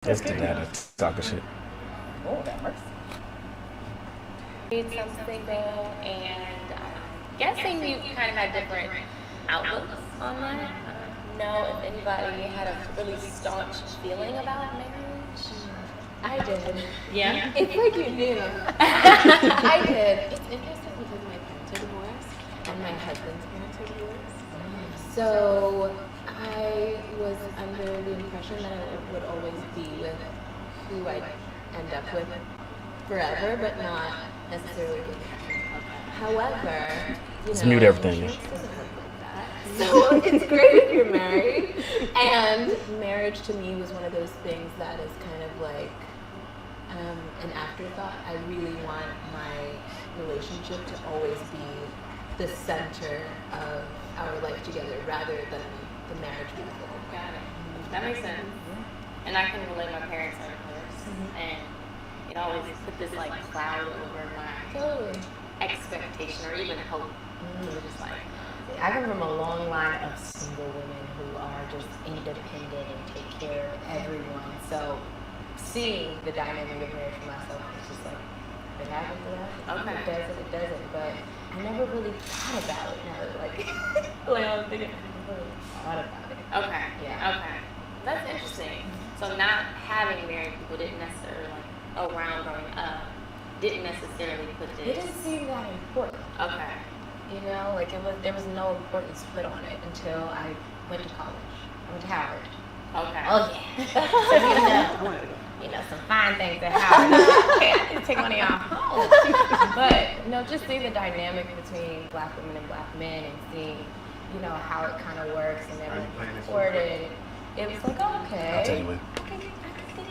Let's do that. Let's talk a shit. Oh, that works. I'm single, and I'm guessing you kind of had different outlooks on that. I don't know if anybody had a really staunch feeling about marriage. I did. Yeah? It's like you knew. I did. It's interesting because my parents are divorced and my husband's parents are divorced. So I was under the impression that I would always be with who I'd end up with forever, but not necessarily get married. However, Let's mute everything. insurance doesn't work like that. So it's great if you're married. And marriage to me was one of those things that is kind of like an afterthought. I really want my relationship to always be the center of our life together rather than the marriage vehicle. Got it. That makes sense. And I can relate. My parents are divorced, and it always put this like cloud over my Totally. expectation or even hope. It was just like, I come from a long line of single women who are just independent and take care of everyone. So seeing the dynamic of marriage for myself is just like, if it happens, it happens. Okay. If it doesn't, it doesn't. But I never really thought about it. Now that like I'm thinking, I never really thought about it. okay, Yeah. okay, that's interesting. So not having married people didn't necessarily like around growing up didn't necessarily put It this. didn't seem that important. Okay. You know, like there was no importance put on it until I went to college. I went to Howard. Okay. Oh yeah. Some fine things at Howard. Can't take money off home. But just seeing the dynamic between black women and black men and seeing, how it kind of works and everything supported. It was like, oh, okay. I'll tell you what. I can dig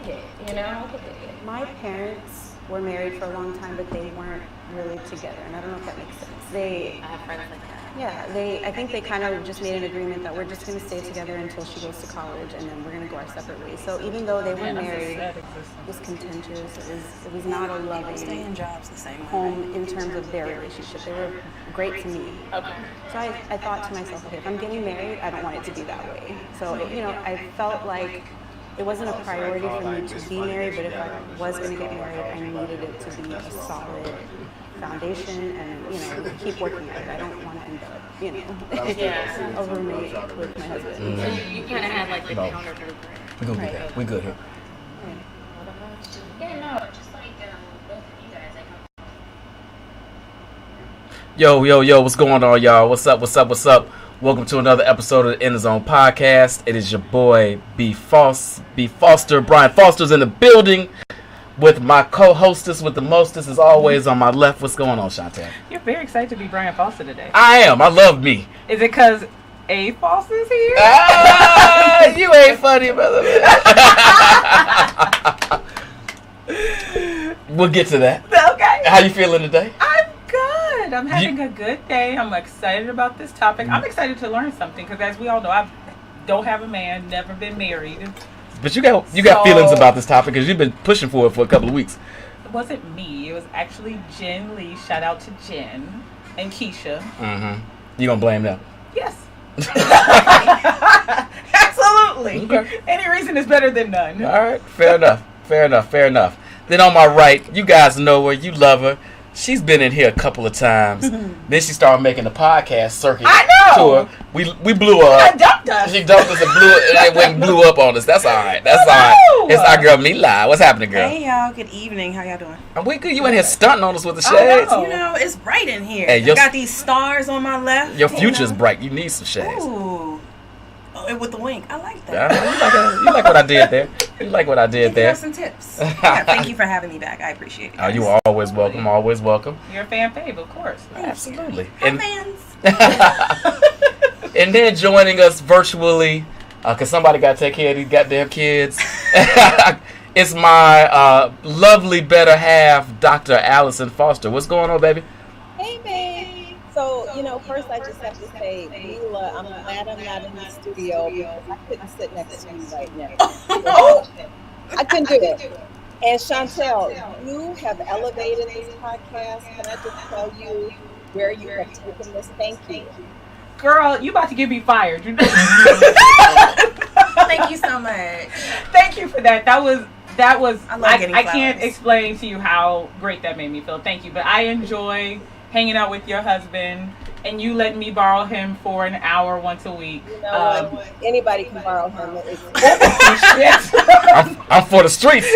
it. I could dig it. My parents were married for a long time, but they weren't really together, and I don't know if that makes sense. I have friends like that. Yeah, I think they kind of just made an agreement that we're just going to stay together until she goes to college, and then we're going to go our separate ways. So even though they were married, it was contentious. It was not a loving home in terms of their relationship. They were great to me. Okay. So I thought to myself, okay, if I'm getting married, I don't want it to be that way. So I felt like it wasn't a priority for me to be married, but if I was going to get married, I needed it to be a solid foundation and, keep working at it. I don't want to end up, Yeah. a roommate with my husband. So you kind of had like the No. counter blueprint. We're gonna get that. We good here. Yeah, no, just like both of you guys, Yo, what's going on, y'all? What's up? Welcome to another episode of the In the Zone podcast. It is your boy, B. Foster. Brian Foster's in the building with my co-hostess with the mostest, as always, on my left. What's going on, Shontelle? You're very excited to be Brian Foster today. I am. I love me. Is it because A. Foster's here? You ain't funny, brother. We'll get to that. Okay. How you feeling today? I'm good. I'm having a good day. I'm excited about this topic. I'm excited to learn something because, as we all know, I don't have a man, never been married. But you got feelings about this topic because you've been pushing for it for a couple of weeks. It wasn't me. It was actually Jen Lee. Shout out to Jen and Keisha. Mm-hmm. You gonna blame them? Yes. Absolutely. Okay. Any reason is better than none. All right. Fair enough. Then on my right, you guys know her. You love her. She's been in here a couple of times. Then she started making the podcast circuit. I know. To her. We blew her up. I dumped us. She dumped us and went and blew up on us. That's all right. It's our girl Mila. What's happening, girl? Hey y'all, good evening. How y'all doing? We good. You in here stunting on us with the shades. know. You know, it's bright in here. Hey, I got these stars on my left. Your future's bright. You need some shades. Ooh. Oh, and with the wink. I like that. You like what I did there. You like what I did Give there. us some tips. Yeah, thank you for having me back. I appreciate it. Oh, guys. you are always welcome. Always welcome. You're a fan fave, of course. Absolutely. Hi, And, fans. and then joining us virtually, because somebody got to take care of these goddamn kids, it's my lovely better half, Dr. Allison Foster. What's going on, baby? Hey, babe. So, first I just have to say, Mila, I'm glad I'm not in the studio because I couldn't sit next to you right now. I couldn't do it. And Shontelle, you have elevated this podcast. Can I just tell you where you have taken this? Thank you. Girl, you about to get me fired. Thank you so much. Thank you for that. That was. I can't flowers. explain to you how great that made me feel. Thank you. But I enjoy hanging out with your husband, and you let me borrow him for an hour once a week. You know, anybody can borrow him. I'm for the streets.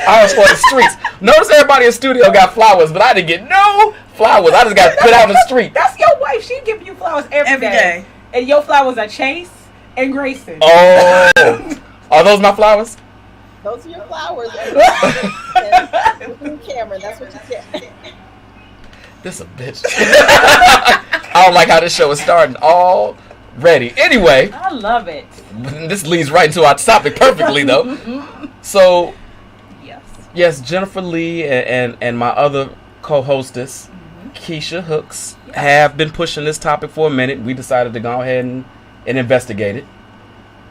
I was for the streets. Notice everybody in the studio got flowers, but I didn't get no flowers. I just got put out in the street. That's your wife. She give you flowers every day. And your flowers are Chase and Grayson. Oh. Are those my flowers? Those are your flowers. And Cameron, that's what you get. This a bitch. I don't like how this show is starting already. Anyway. I love it. This leads right into our topic perfectly, though. So, yes, Jennifer Lee and my other co-hostess, Keisha Hooks, have been pushing this topic for a minute. We decided to go ahead and investigate it.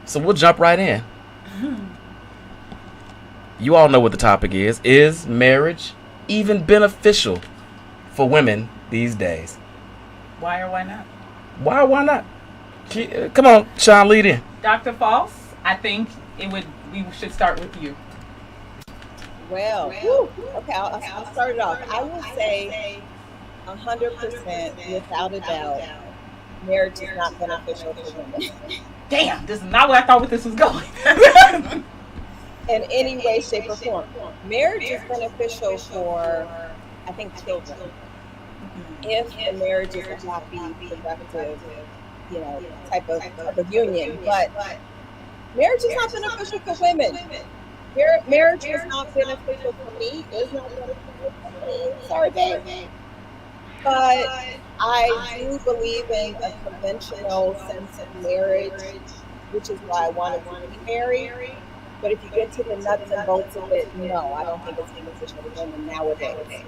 So we'll jump right in. You all know what the topic is. Is marriage even beneficial for women these days? Why or why not? Why or why not? Come on, Sean, lead in. Dr. False, I think we should start with you. Well, okay, I'll start it off. I will say 100% without a doubt, marriage is not beneficial for women. Damn, this is not where I thought this was going. In any way, shape, or form. Marriage is beneficial for, I think, children. If the marriage is a happy, productive, type of union. But marriage is not beneficial for women. Marriage is not beneficial for me. It's not beneficial for me. Sorry, babe. But I do believe in a conventional sense of marriage, which is why I wanted to be married. But if you get to the nuts and bolts of it, no, I don't think it's beneficial for women nowadays.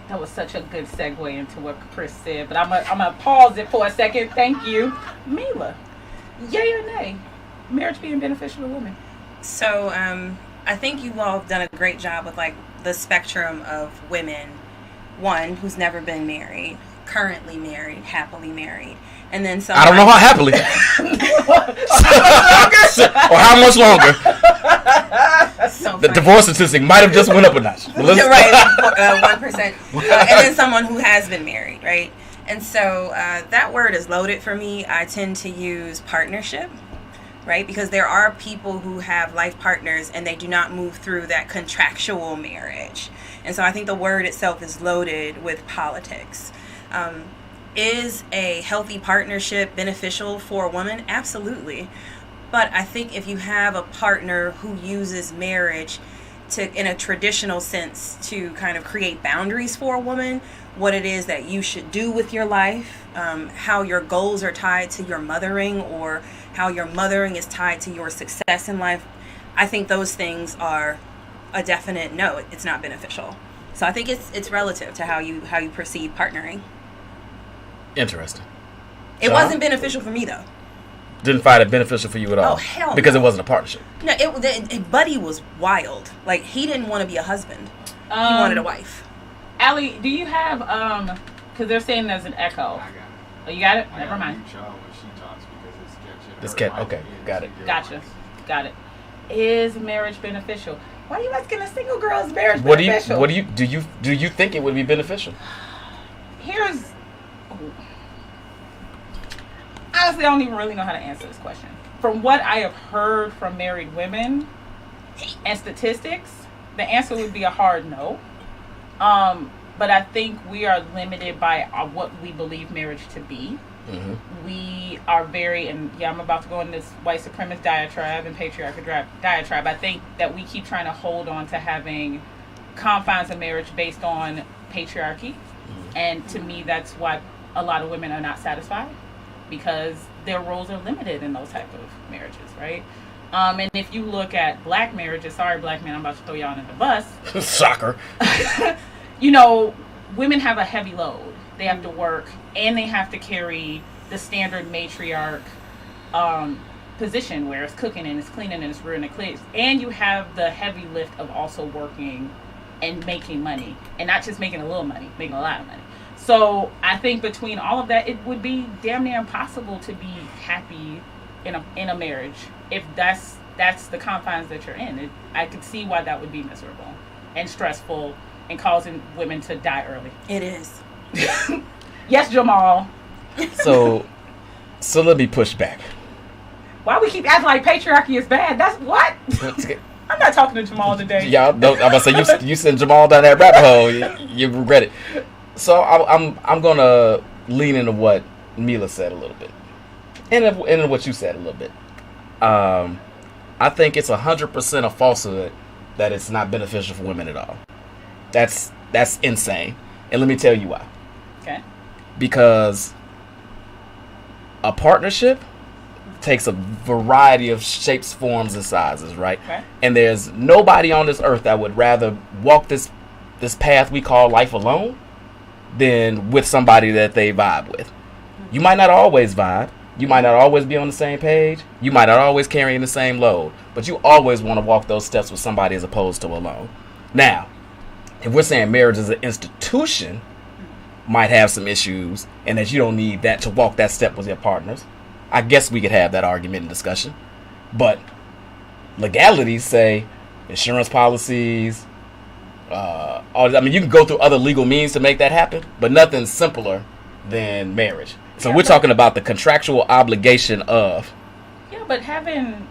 That was such a good segue into what Chris said, but I'm gonna pause it for a second. Thank you, Mila. Yay or nay? Marriage being beneficial to women? So I think you all have done a great job with like the spectrum of women. One who's never been married, currently married, happily married, and then some. I don't know how happily. Or how much longer. So the divorce statistic might have just went up a notch. Right, 1%. And then someone who has been married, right? And so that word is loaded for me. I tend to use partnership. Right? Because there are people who have life partners and they do not move through that contractual marriage. And so I think the word itself is loaded with politics. Is a healthy partnership beneficial for a woman? Absolutely. But I think if you have a partner who uses marriage in a traditional sense to kind of create boundaries for a woman, what it is that you should do with your life, how your goals are tied to your mothering, or how your mothering is tied to your success in life, I think those things are a definite no. It's not beneficial. So I think it's relative to how you perceive partnering. Interesting. It wasn't beneficial for me though. Didn't find it beneficial for you at all? Oh hell no. Because it wasn't a partnership. No, Buddy was wild. Like he didn't want to be a husband. He wanted a wife. Allie, do you have because they're saying there's an echo. Oh, you got it? Never mind. This cat. Okay, got it. Gotcha. Got it. Is marriage beneficial? Why are you asking a single girl's marriage beneficial? Do you think it would be beneficial? Honestly, I don't even really know how to answer this question. From what I have heard from married women and statistics, the answer would be a hard no. But I think we are limited by what we believe marriage to be. Mm-hmm. We are I'm about to go in this white supremacist diatribe and patriarchal diatribe. I think that we keep trying to hold on to having confines of marriage based on patriarchy. Mm-hmm. And to me, that's why a lot of women are not satisfied, because their roles are limited in those type of marriages, right? And if you look at black marriages, sorry, black men, I'm about to throw y'all under the bus. Shocker. Women have a heavy load. They have to work, and they have to carry the standard matriarch position where it's cooking and it's cleaning and it's rearing the kids. And you have the heavy lift of also working and making money. And not just making a little money, making a lot of money. So I think between all of that, it would be damn near impossible to be happy in a marriage if that's the confines that you're in. I could see why that would be miserable and stressful and causing women to die early. It is. Yes, Jamal. So let me push back. Why we keep acting like patriarchy is bad? That's what? I'm not talking to Jamal today. Y'all don't. I'm about to say you send Jamal down that rabbit hole. You regret it. So I'm gonna lean into what Mila said a little bit, and what you said a little bit. I think it's 100% a falsehood that it's not beneficial for women at all. That's insane, and let me tell you why. Okay. Because a partnership takes a variety of shapes, forms, and sizes, right? Okay. And there's nobody on this earth that would rather walk this path we call life alone than with somebody that they vibe with. You might not always vibe. You might not always be on the same page. You might not always carrying the same load. But you always want to walk those steps with somebody as opposed to alone. Now, if we're saying marriage as an institution might have some issues and that you don't need that to walk that step with your partners, I guess we could have that argument and discussion. But legalities say insurance policies, you can go through other legal means to make that happen, but nothing's simpler than marriage. So we're talking about the contractual obligation of. Yeah, but having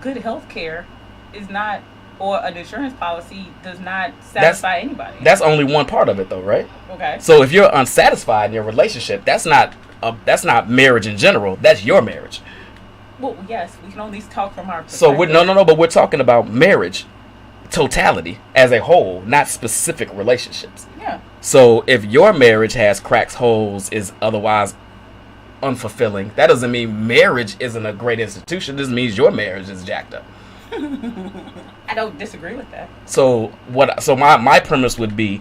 good health care is not, or an insurance policy does not satisfy anybody. That's only one part of it, though, right? Okay. So if you're unsatisfied in your relationship, that's not marriage in general. That's your marriage. Well, yes, we can only talk from our perspective. So but we're talking about marriage totality as a whole, not specific relationships. Yeah. So if your marriage has cracks, holes, is otherwise unfulfilling, that doesn't mean marriage isn't a great institution. This means your marriage is jacked up. I don't disagree with that. So my premise would be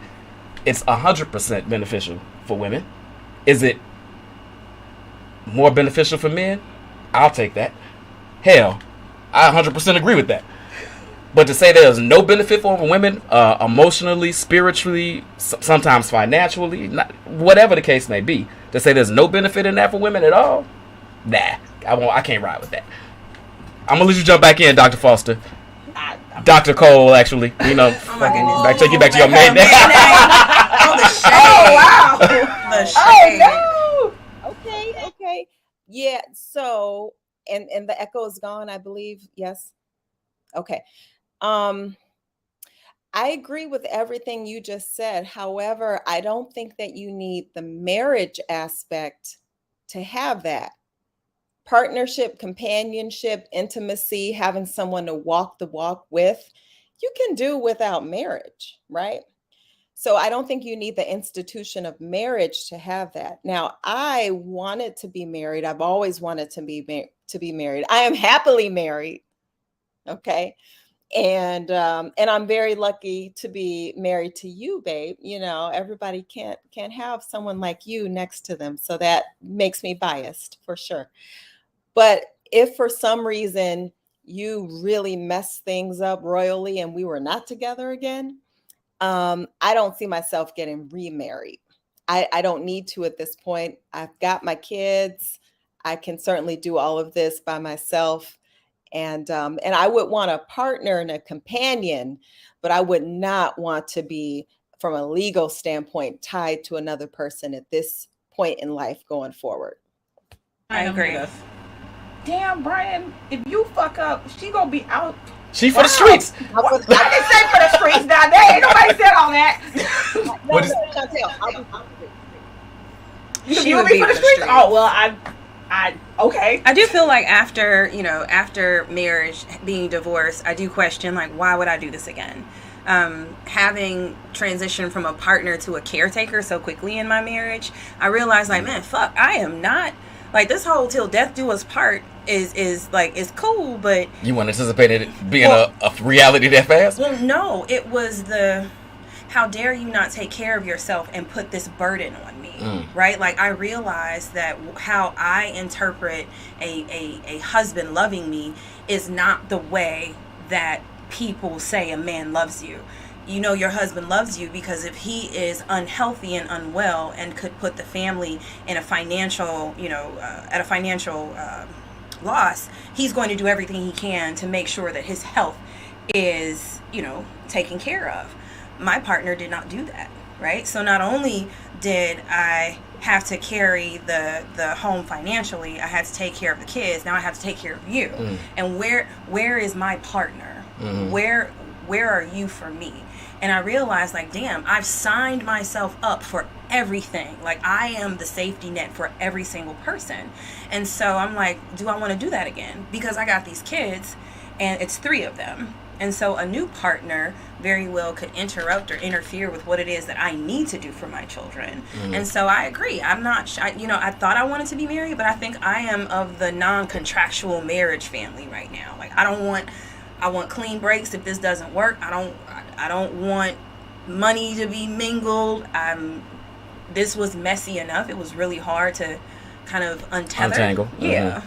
it's 100% beneficial for women. Is it more beneficial for men? I'll take that. Hell, I 100% agree with that. But to say there's no benefit for women, emotionally, spiritually, sometimes financially, whatever the case may be, to say there's no benefit in that for women at all, nah, I can't ride with that. I'm gonna let you jump back in, Dr. Foster. Dr. Cole, actually, oh my goodness. Take you back to your main name. Oh, the shade. Oh, wow. The shade. Oh, no. Okay. Yeah, so, and the echo is gone, I believe. Yes. Okay. I agree with everything you just said. However, I don't think that you need the marriage aspect to have that. Partnership, companionship, intimacy, having someone to walk the walk with, you can do without marriage, right? So I don't think you need the institution of marriage to have that. Now, I wanted to be married. I've always wanted to be married. I am happily married. Okay. And I'm very lucky to be married to you, babe. Everybody can't have someone like you next to them. So that makes me biased for sure. But if for some reason you really messed things up royally and we were not together again, I don't see myself getting remarried. I don't need to at this point. I've got my kids. I can certainly do all of this by myself. And I would want a partner and a companion, but I would not want to be, from a legal standpoint, tied to another person at this point in life going forward. I agree. Damn, Brian, if you fuck up, she gonna be out. She for the streets. I didn't say for the streets now. There ain't nobody said all that. Shontelle, She would be for the streets? Oh, well, okay. I do feel like after marriage, being divorced, I do question, like, why would I do this again? Having transitioned from a partner to a caretaker so quickly in my marriage, I realized, like, man, fuck, I am not, like, this whole till death do us part is cool, but... You weren't anticipating it being a reality that fast? Well, no, it was how dare you not take care of yourself and put this burden on me, right? Like, I realized that how I interpret a husband loving me is not the way that people say a man loves you. you know your husband loves you, because if he is unhealthy and unwell and could put the family in a financial, at a financial loss, he's going to do everything he can to make sure that his health is, taken care of. My partner did not do that, right? So not only did I have to carry the home financially, I had to take care of the kids. Now I have to take care of you. And where is my partner? Where are you for me? And I realized, like, damn, I've signed myself up for everything. Like, I am the safety net for every single person. And so I'm like, do I want to do that again? Because I got these kids, and it's 3 of them. And so a new partner very well could interrupt or interfere with what it is that I need to do for my children. And so I agree. I'm not, I thought I wanted to be married, but I think I am of the non-contractual marriage family right now. Like, I want clean breaks if this doesn't work. I don't want money to be mingled. This was messy enough. It was really hard to kind of untangle. Yeah.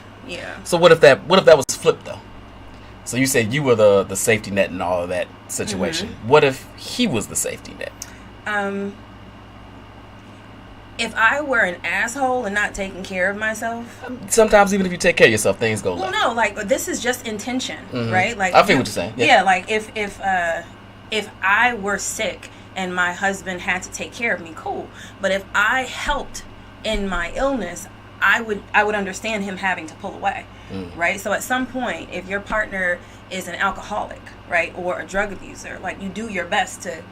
So what if that was flipped though? So you said you were the safety net in all of that situation. What if he was the safety net? If I were an asshole and not taking care of myself. Sometimes even if you take care of yourself, things go left. Well, no, like, this is just intention, right? Like, I feel what you're saying. Yeah, like if I were sick and my husband had to take care of me, cool. But if I helped in my illness, I would understand him having to pull away, right? So at some point, if your partner is an alcoholic, right, or a drug abuser, like, you do your best to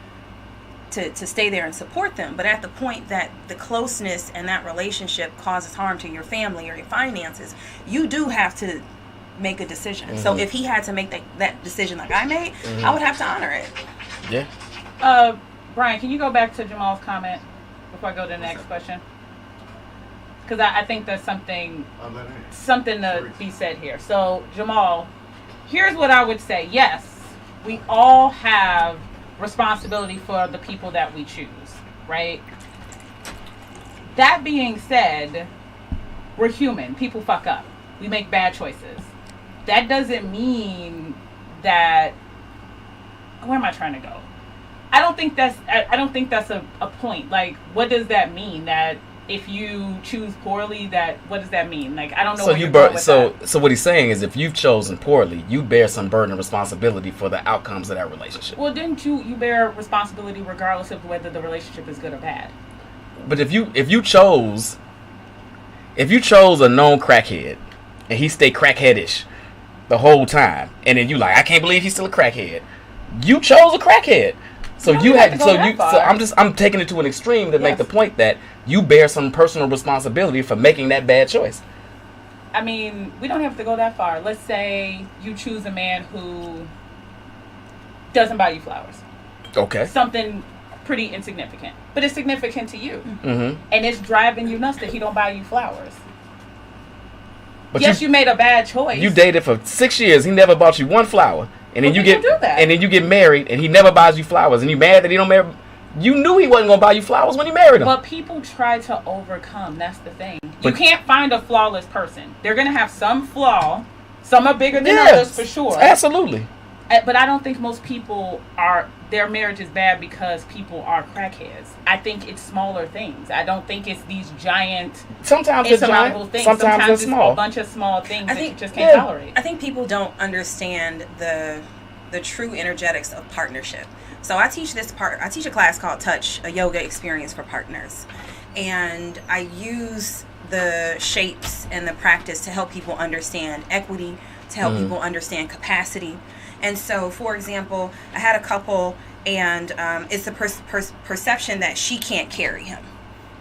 stay there and support them. But at the point that the closeness and that relationship causes harm to your family or your finances, you do have to make a decision. So if he had to make that decision like I made, I would have to honor it. Yeah. Brian, can you go back to Jamal's comment before I go to the next question? Because I think there's something to be said here. So, Jamal, here's what I would say. Yes, we all have responsibility for the people that we choose, right? That being said, we're human. People fuck up. We make bad choices. That doesn't mean that... Where am I trying to go? I don't think that's a point. Like, what does that mean? That if you choose poorly, what does that mean? Like, I don't know. So what he's saying is, if you've chosen poorly, you bear some burden and responsibility for the outcomes of that relationship. Well, didn't you bear responsibility regardless of whether the relationship is good or bad? But if you chose a known crackhead and he stayed crackheadish the whole time, and then you like, I can't believe he's still a crackhead. You chose a crackhead. So I'm taking it to an extreme to make the point that you bear some personal responsibility for making that bad choice. I mean, we don't have to go that far. Let's say you choose a man who doesn't buy you flowers. Okay. Something pretty insignificant, but it's significant to you, and it's driving you nuts that he don't buy you flowers. But yes, you made a bad choice. You dated for 6 years. He never bought you one flower. And then you get married, and he never buys you flowers, and you mad that he don't marry. You knew he wasn't gonna buy you flowers when you married him. But people try to overcome. That's the thing. You can't find a flawless person. They're gonna have some flaw. Some are bigger than others, for sure. Absolutely. But I don't think most people their marriage is bad because people are crackheads. I think it's smaller things. I don't think it's these giant, sometimes insurmountable things. Sometimes it's small. A bunch of small things that you just can't tolerate. I think people don't understand the true energetics of partnership. So I teach a class called Touch, a yoga experience for partners. And I use the shapes and the practice to help people understand equity, to help people understand capacity. And so, for example, I had a couple, and it's the perception that she can't carry him,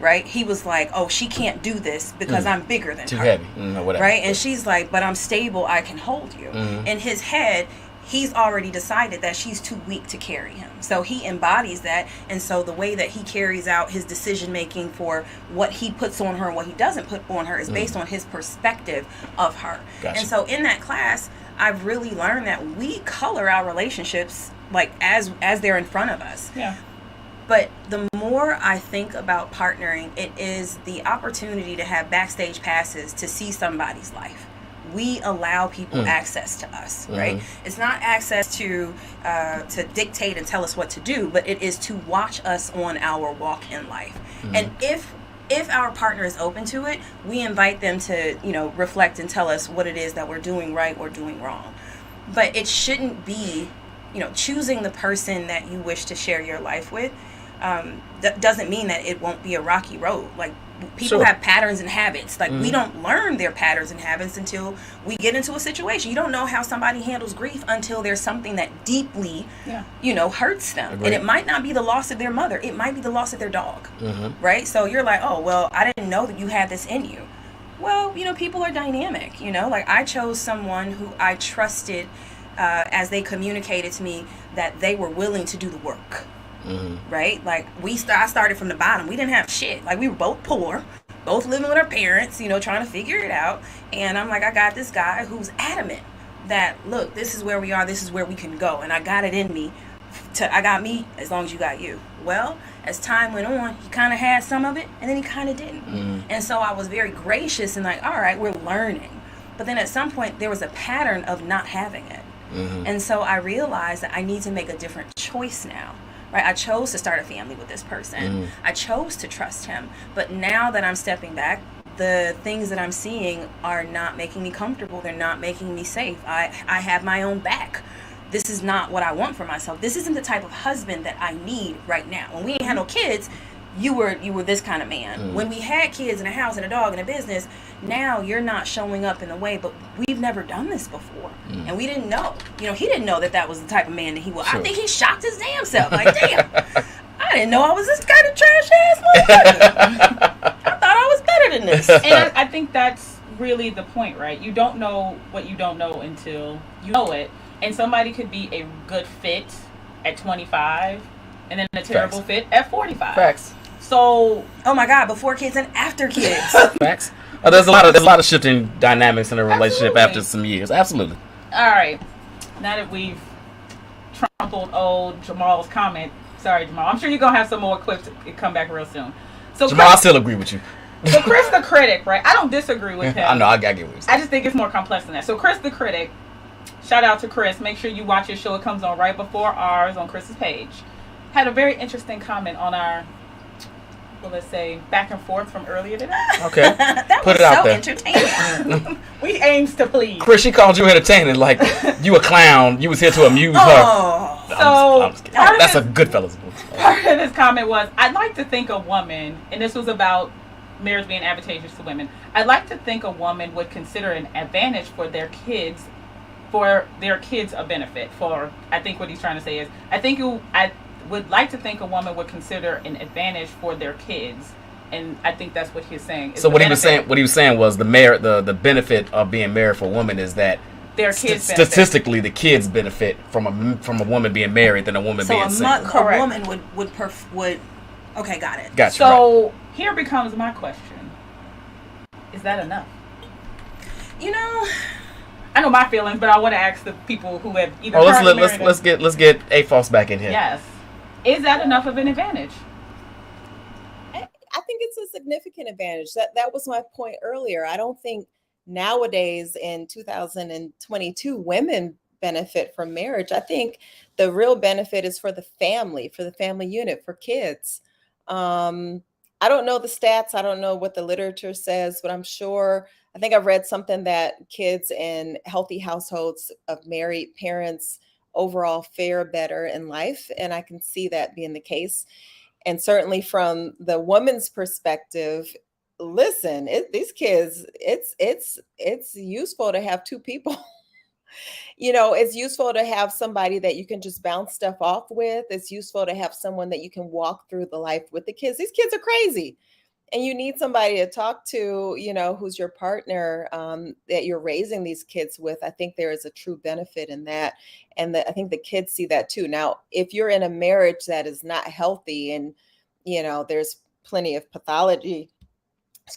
right? He was like, oh, she can't do this because I'm bigger than her. Too heavy, whatever. Right? And she's like, but I'm stable, I can hold you. In his head, he's already decided that she's too weak to carry him. So he embodies that. And so the way that he carries out his decision making for what he puts on her and what he doesn't put on her is based on his perspective of her. Gotcha. And so in that class, I've really learned that we color our relationships like as they're in front of us. Yeah. But the more I think about partnering, it is the opportunity to have backstage passes to see somebody's life we allow people access to us, right? It's not access to dictate and tell us what to do, but it is to watch us on our walk in life. And if our partner is open to it, we invite them to, reflect and tell us what it is that we're doing right or doing wrong. But it shouldn't be, choosing the person that you wish to share your life with. That doesn't mean that it won't be a rocky road. Like, people have patterns and habits. Like, we don't learn their patterns and habits until we get into a situation. You don't know how somebody handles grief until there's something that deeply, hurts them. Agreed. And it might not be the loss of their mother. It might be the loss of their dog, right? So you're like, oh, well, I didn't know that you had this in you. Well, people are dynamic, Like, I chose someone who I trusted as they communicated to me that they were willing to do the work. Right? Like, I started from the bottom. We didn't have shit. Like, we were both poor, both living with our parents, trying to figure it out. And I'm like, I got this guy who's adamant that, look, this is where we are, this is where we can go. And I got it in me. I got me as long as you got you. Well, as time went on, he kind of had some of it, and then he kind of didn't. And so I was very gracious and like, all right, we're learning. But then at some point, there was a pattern of not having it. And so I realized that I need to make a different choice now. Right? I chose to start a family with this person. I chose to trust him. But now that I'm stepping back, the things that I'm seeing are not making me comfortable. They're not making me safe. I have my own back. This is not what I want for myself. This isn't the type of husband that I need right now. When we ain't had no kids, you were this kind of man. When we had kids and a house and a dog and a business, now you're not showing up in the way, but we've never done this before. And we didn't know. He didn't know that was the type of man that he was. I think he shocked his damn self. Like, damn, I didn't know I was this kind of trash ass motherfucker. I thought I was better than this. And I think that's really the point, right? You don't know what you don't know until you know it. And somebody could be a good fit at 25 and then a terrible fit at 45. Facts. So, oh my God, before kids and after kids. Facts. There's a lot of shifting dynamics in a relationship after some years. Absolutely. All right. Now that we've trampled old Jamal's comment, sorry, Jamal. I'm sure you're gonna have some more clips to come back real soon. So Jamal, I still agree with you. So Chris the critic, right? I don't disagree with him. I know. I get what you're saying. I just think it's more complex than that. So Chris the critic, shout out to Chris. Make sure you watch his show. It comes on right before ours on Chris's page. Had a very interesting comment on our, let's say, back and forth from earlier today. Okay. That Put was it out so there. entertaining. We aims to please. Chris, she called you entertaining, like you a clown. You was here to amuse her. So I'm just kidding. That's a Goodfellas movie. Part of this comment was, I'd like to think a woman, and this was about marriage being advantageous to women. I'd like to think a woman would consider an advantage for their kids a benefit. I think what he's trying to say is, I would like to think a woman would consider an advantage for their kids, and I think that's what he's saying. So what he was saying was the benefit of being married for a woman is that their kids statistically the kids benefit from a woman being married than a woman being single. So a woman would okay, got it. Gotcha. So here becomes my question: is that enough? I know my feelings, but I want to ask the people who have either. Let's get AFOS back in here. Yes. Is that enough of an advantage? I think it's a significant advantage. That was my point earlier. I don't think nowadays in 2022 women benefit from marriage. I think the real benefit is for the family unit, for kids. I don't know the stats. I don't know what the literature says, but I think I've read something that kids in healthy households of married parents overall fare better in life. And I can see that being the case. And certainly from the woman's perspective, listen, these kids, it's useful to have two people. It's useful to have somebody that you can just bounce stuff off with. It's useful to have someone that you can walk through the life with the kids. These kids are crazy. And you need somebody to talk to, who's your partner that you're raising these kids with. I think there is a true benefit in that. And I think the kids see that too. Now, if you're in a marriage that is not healthy and, there's plenty of pathology,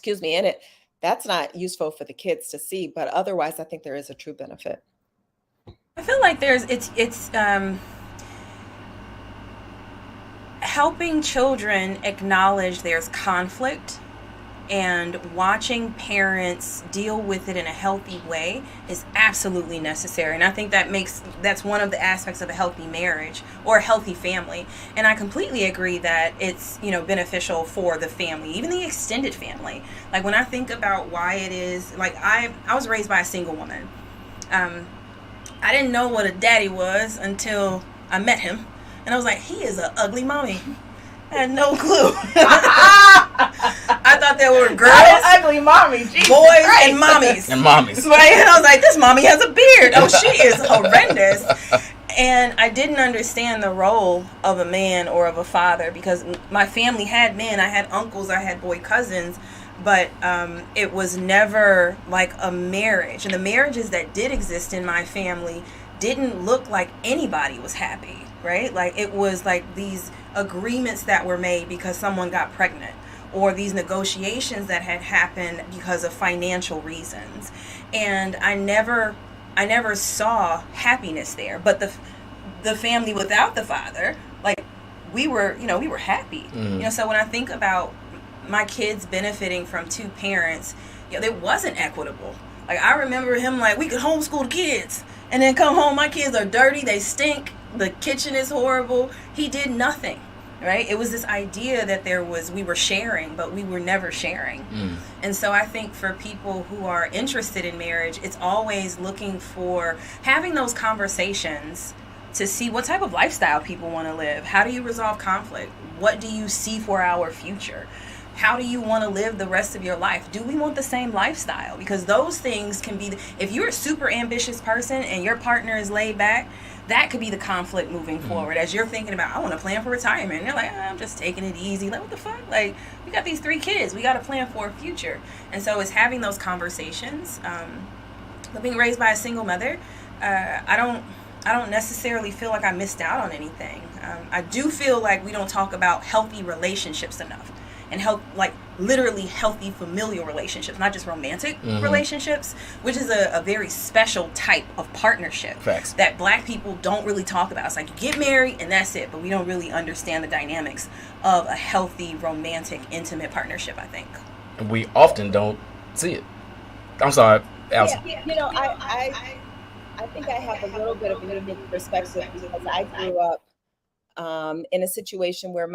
in it, that's not useful for the kids to see. But otherwise, I think there is a true benefit. I feel like it's helping children acknowledge there's conflict And watching parents deal with it in a healthy way is absolutely necessary. And I think that's one of the aspects of a healthy marriage or a healthy family. And I completely agree that it's, beneficial for the family, even the extended family. Like when I think about why it is, like I was raised by a single woman. I didn't know what a daddy was until I met him. And I was like, he is an ugly mommy. I had no clue. I thought there were girls, ugly mommy, Jesus boys, Christ. and mommies. And mommies. Right? And I was like, this mommy has a beard. Oh, she is horrendous. And I didn't understand the role of a man or of a father because my family had men. I had uncles. I had boy cousins. But it was never like a marriage. And the marriages that did exist in my family didn't look like anybody was happy, right? Like it was like these agreements that were made because someone got pregnant, or these negotiations that had happened because of financial reasons. And I never saw happiness there. But the family without the father, like we were happy. So when I think about my kids benefiting from two parents, it wasn't equitable. Like I remember him like, we could homeschool the kids and then come home, my kids are dirty, they stink, the kitchen is horrible. He did nothing, right? It was this idea that we were sharing, but we were never sharing. And so I think for people who are interested in marriage, it's always looking for having those conversations to see what type of lifestyle people want to live. How do you resolve conflict? What do you see for our future? How do you want to live the rest of your life? Do we want the same lifestyle? Because those things can be, if you're a super ambitious person and your partner is laid back, that could be the conflict moving forward. As you're thinking about, I want to plan for retirement. And you're like, I'm just taking it easy. Like, what the fuck? Like, we got these 3 kids. We got to plan for a future. And so it's having those conversations. But being raised by a single mother, I don't necessarily feel like I missed out on anything. I do feel like we don't talk about healthy relationships enough. And literally healthy familial relationships, not just romantic relationships, which is a very special type of partnership. Facts. That Black people don't really talk about. It's like you get married and that's it, but we don't really understand the dynamics of a healthy, romantic, intimate partnership, I think. And we often don't see it. I'm sorry, Allison. Yeah, I think I have a little bit of a unique perspective because I grew up in a situation where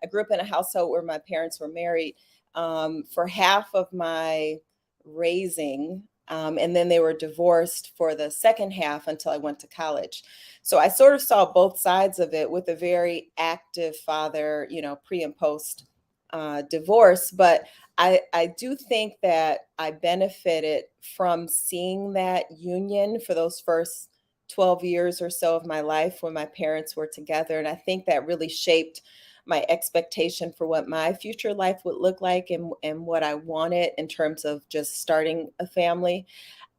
I grew up in a household where my parents were married for half of my raising, and then they were divorced for the second half until I went to college. So I sort of saw both sides of it with a very active father, pre and post divorce. But I do think that I benefited from seeing that union for those first 12 years or so of my life when my parents were together. And I think that really shaped my expectation for what my future life would look like and what I wanted in terms of just starting a family.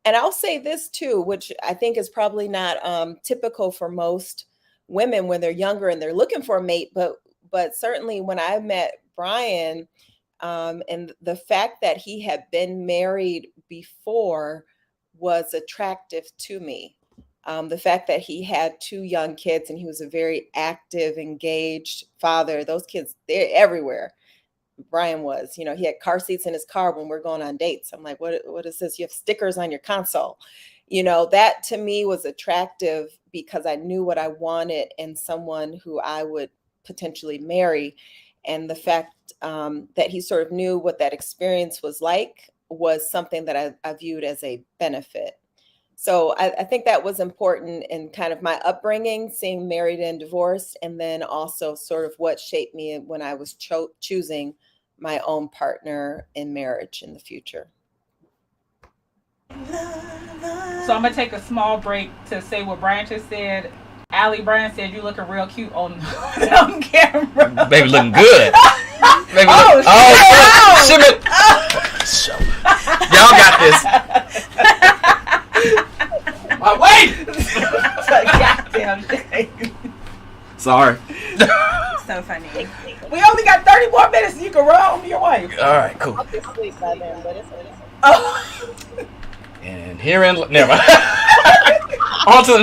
And I'll say this too, which I think is probably not typical for most women when they're younger and they're looking for a mate, but certainly when I met Brian, and the fact that he had been married before was attractive to me. The fact that he had 2 young kids and he was a very active, engaged father. Those kids, they're everywhere. Brian was, he had car seats in his car when we're going on dates. I'm like, what is this? You have stickers on your console. That to me was attractive because I knew what I wanted in someone who I would potentially marry. And the fact that he sort of knew what that experience was like was something that I viewed as a benefit. So I think that was important in kind of my upbringing, seeing married and divorced, and then also sort of what shaped me when I was choosing my own partner in marriage in the future. So I'm going to take a small break to say what Brian just said. Allie Brian said you looking real cute on camera. Baby looking good. Baby shimmy. Y'all got this. Wait! Goddamn shame. Sorry. So funny. We only got 30 more minutes so you can run home to your wife. All right, cool. I'll be asleep by then, but it's okay. Oh. And never mind. on to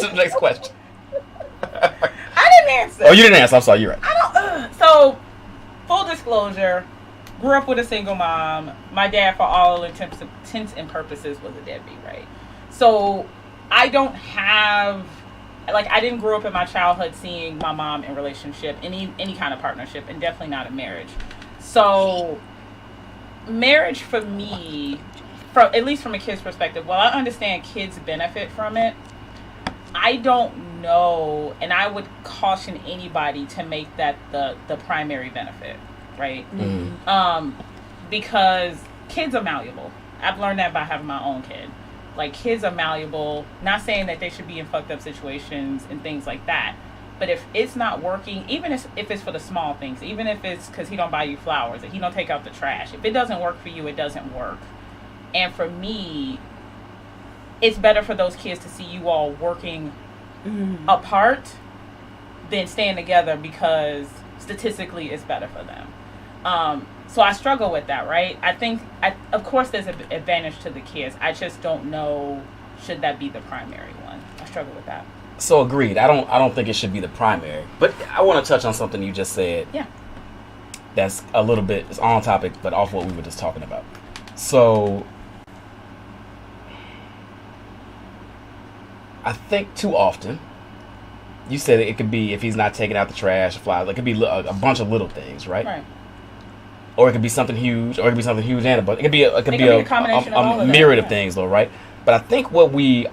the next question. I didn't answer. Oh, you didn't answer. I'm sorry. You're right. So, full disclosure, grew up with a single mom. My dad, for all intents and purposes, was a deadbeat, right? So I don't have, like, I didn't grow up in my childhood seeing my mom in relationship, any kind of partnership, and definitely not a marriage. So marriage for me, at least from a kid's perspective, while I understand kids benefit from it, I don't know, and I would caution anybody to make that the primary benefit, right? Mm-hmm. Because kids are malleable. I've learned that by having my own kid. Like, kids are malleable. Not saying that they should be in fucked up situations and things like that, but if it's not working, even if it's for the small things, even if it's because he don't buy you flowers and he don't take out the trash, if it doesn't work for you, it doesn't work. And for me, it's better for those kids to see you all working apart than staying together, because statistically it's better for them. So I struggle with that, right? I think, of course, there's an advantage to the kids. I just don't know, should that be the primary one? I struggle with that. So agreed. I don't think it should be the primary. But I want to touch on something you just said. Yeah. That's a little bit, it's on topic, but off what we were just talking about. So I think too often, you said it could be if he's not taking out the trash, flies. It could be a bunch of little things, right? Right. Or it could be something huge, or it could be something huge and but it could be a combination of all myriad of of things, though, right? But I think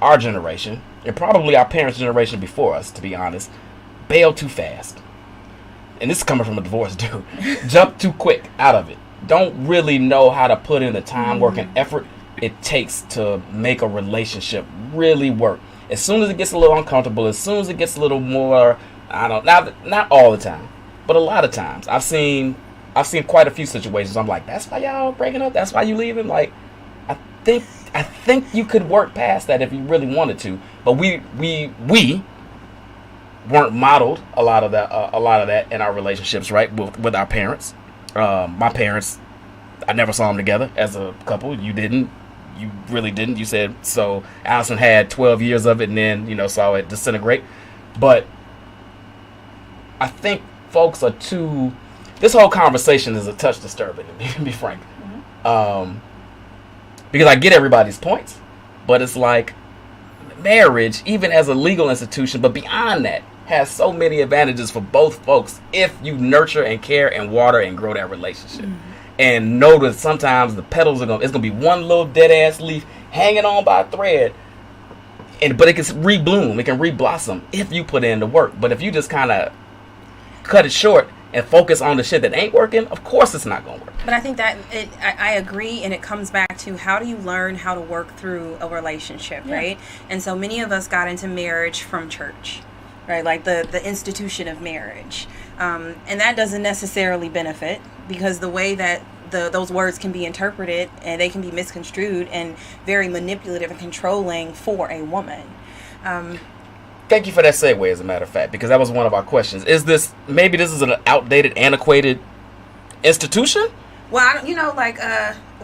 our generation, and probably our parents' generation before us, to be honest, bailed too fast. And this is coming from a divorce dude. Jump too quick out of it. Don't really know how to put in the time, work, and effort it takes to make a relationship really work. As soon as it gets a little uncomfortable, as soon as it gets a little more, not all the time, but a lot of times, I've seen quite a few situations. I'm like, that's why y'all breaking up? That's why you leaving? Like, I think you could work past that if you really wanted to. But we weren't modeled a lot of that in our relationships, right? With our parents. My parents, I never saw them together as a couple. You didn't. You really didn't. You said so. Allison had 12 years of it, and then saw it disintegrate. But I think folks are too. This whole conversation is a touch disturbing, to be frank. Mm-hmm. Because I get everybody's points, but it's like marriage, even as a legal institution, but beyond that, has so many advantages for both folks if you nurture and care and water and grow that relationship. Mm-hmm. And know that sometimes the petals it's gonna be one little dead ass leaf hanging on by a thread, but it can rebloom, it can reblossom if you put in the work. But if you just kind of cut it short and focus on the shit that ain't working, of course it's not gonna work. But I think that I agree, and it comes back to, how do you learn how to work through a relationship, right? And so many of us got into marriage from church, right? Like the institution of marriage, and that doesn't necessarily benefit, because the way that those words can be interpreted, and they can be misconstrued and very manipulative and controlling for a woman. Thank you for that segue, as a matter of fact, because that was one of our questions. Maybe this is an outdated, antiquated institution? Well, I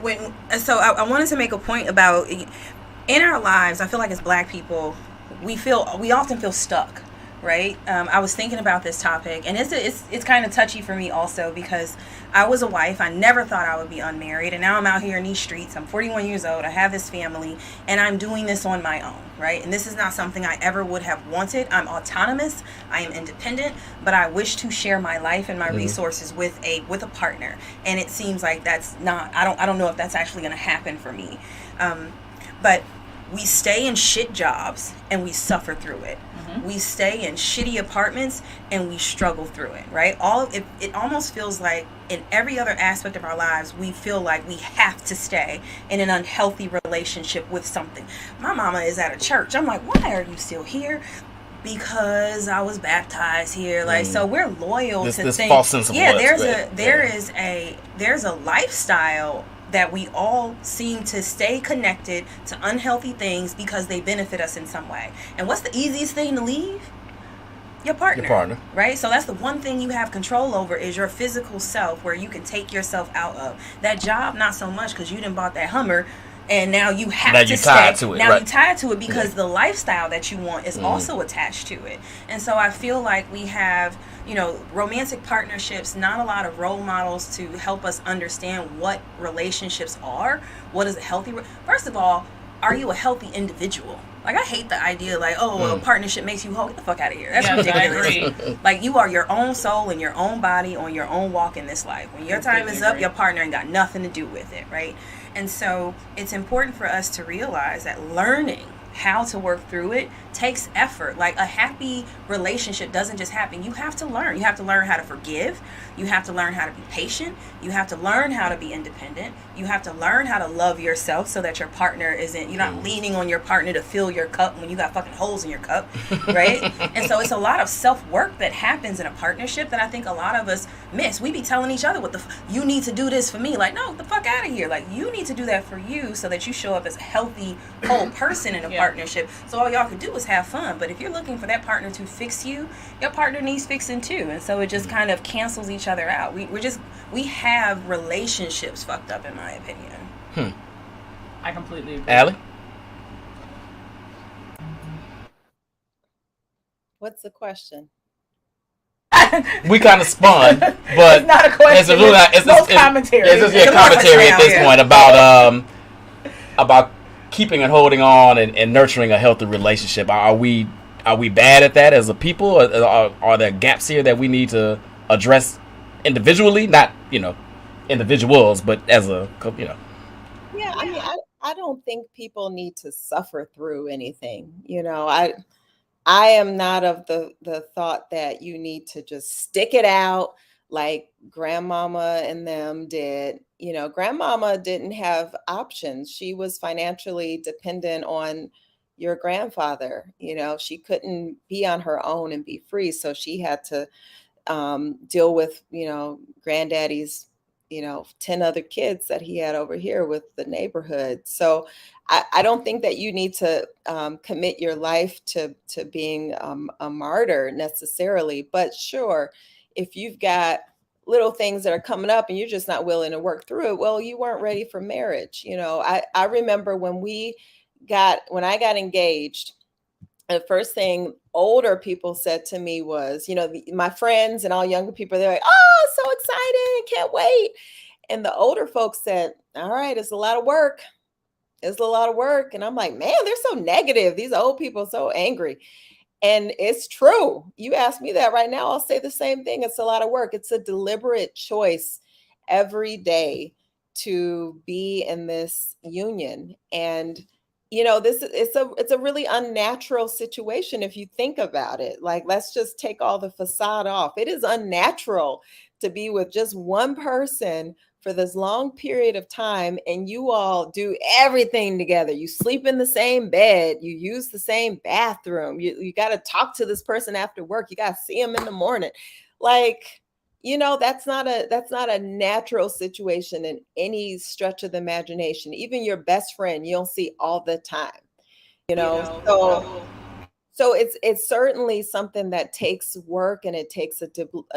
wanted to make a point about, in our lives, I feel like as Black people, we often feel stuck, right? I was thinking about this topic, and it's kind of touchy for me also, because I was a wife. I never thought I would be unmarried, and now I'm out here in these streets. I'm 41 years old. I have this family, and I'm doing this on my own, right? And this is not something I ever would have wanted. I'm autonomous. I am independent, but I wish to share my life and my resources with a partner. And it seems like that's not. I don't know if that's actually going to happen for me. But we stay in shit jobs and we suffer through it. Mm-hmm. We stay in shitty apartments and we struggle through it, right? It almost feels like in every other aspect of our lives, we feel like we have to stay in an unhealthy relationship with something. My mama is at a church. I'm like, why are you still here? Because I was baptized here. Like, so we're loyal to things. False sense of there's a lifestyle that we all seem to stay connected to unhealthy things because they benefit us in some way. And what's the easiest thing to leave? Your partner. Right? So that's the one thing you have control over, is your physical self, where you can take yourself out of. That job, not so much, because you done bought that Hummer and now you have now to you stay. tied to it. Now Right. you tied to it because the lifestyle that you want is also attached to it. And so I feel like we have, you know, romantic partnerships, not a lot of role models to help us understand what relationships are. What is a healthy? First of all, are you a healthy individual? Like, I hate the idea, like, oh, a partnership makes you whole. Get the fuck out of here. That's ridiculous. I agree. Like, you are your own soul in your own body on your own walk in this life. When your time is up, your partner ain't got nothing to do with it, right? And so it's important for us to realize that learning how to work through it takes effort. Like, a happy relationship doesn't just happen. You have to learn. You have to learn how to forgive. You have to learn how to be patient. You have to learn how to be independent. You have to learn how to love yourself so that your partner isn't, you're not leaning on your partner to fill your cup when you got fucking holes in your cup, right? And so it's a lot of self-work that happens in a partnership that I think a lot of us miss. We be telling each other, you need to do this for me. Like, no, the fuck out of here. Like, you need to do that for you so that you show up as a healthy, whole person in a partnership. So all y'all can do is have fun. But if you're looking for that partner to fix you, your partner needs fixing too. And so it just kind of cancels each other out. We have relationships fucked up, in my opinion. I completely agree. Allie? What's the question? We kind of spun, but It's not a question. It's a really It's commentary. It's just commentary at this point about keeping and holding on and nurturing a healthy relationship. Are we bad at that as a people? Or are there gaps here that we need to address individually? Not, individuals, but as a, Yeah, I mean, I don't think people need to suffer through anything. I am not of the thought that you need to just stick it out like grandmama and them did. Grandmama didn't have options. She was financially dependent on your grandfather. She couldn't be on her own and be free. So she had to deal with, granddaddy's 10 other kids that he had over here with the neighborhood. So I don't think that you need to commit your life to being a martyr necessarily. But sure, if you've got little things that are coming up and you're just not willing to work through it, well, you weren't ready for marriage. I remember when I got engaged, the first thing older people said to me was, my friends and all younger people, they're like, oh, so excited, can't wait. And the older folks said, all right, it's a lot of work. It's a lot of work. And I'm like, man, they're so negative. These old people are so angry. And it's true. You ask me that right now, I'll say the same thing. It's a lot of work. It's a deliberate choice every day to be in this union. And it's a really unnatural situation if you think about it. Like, let's just take all the facade off. It is unnatural to be with just one person for this long period of time, and you all do everything together. You sleep in the same bed, you use the same bathroom, you got to talk to this person after work, you got to see them in the morning. Like, that's not a natural situation in any stretch of the imagination. Even your best friend, you don't see all the time, So it's certainly something that takes work, and it takes a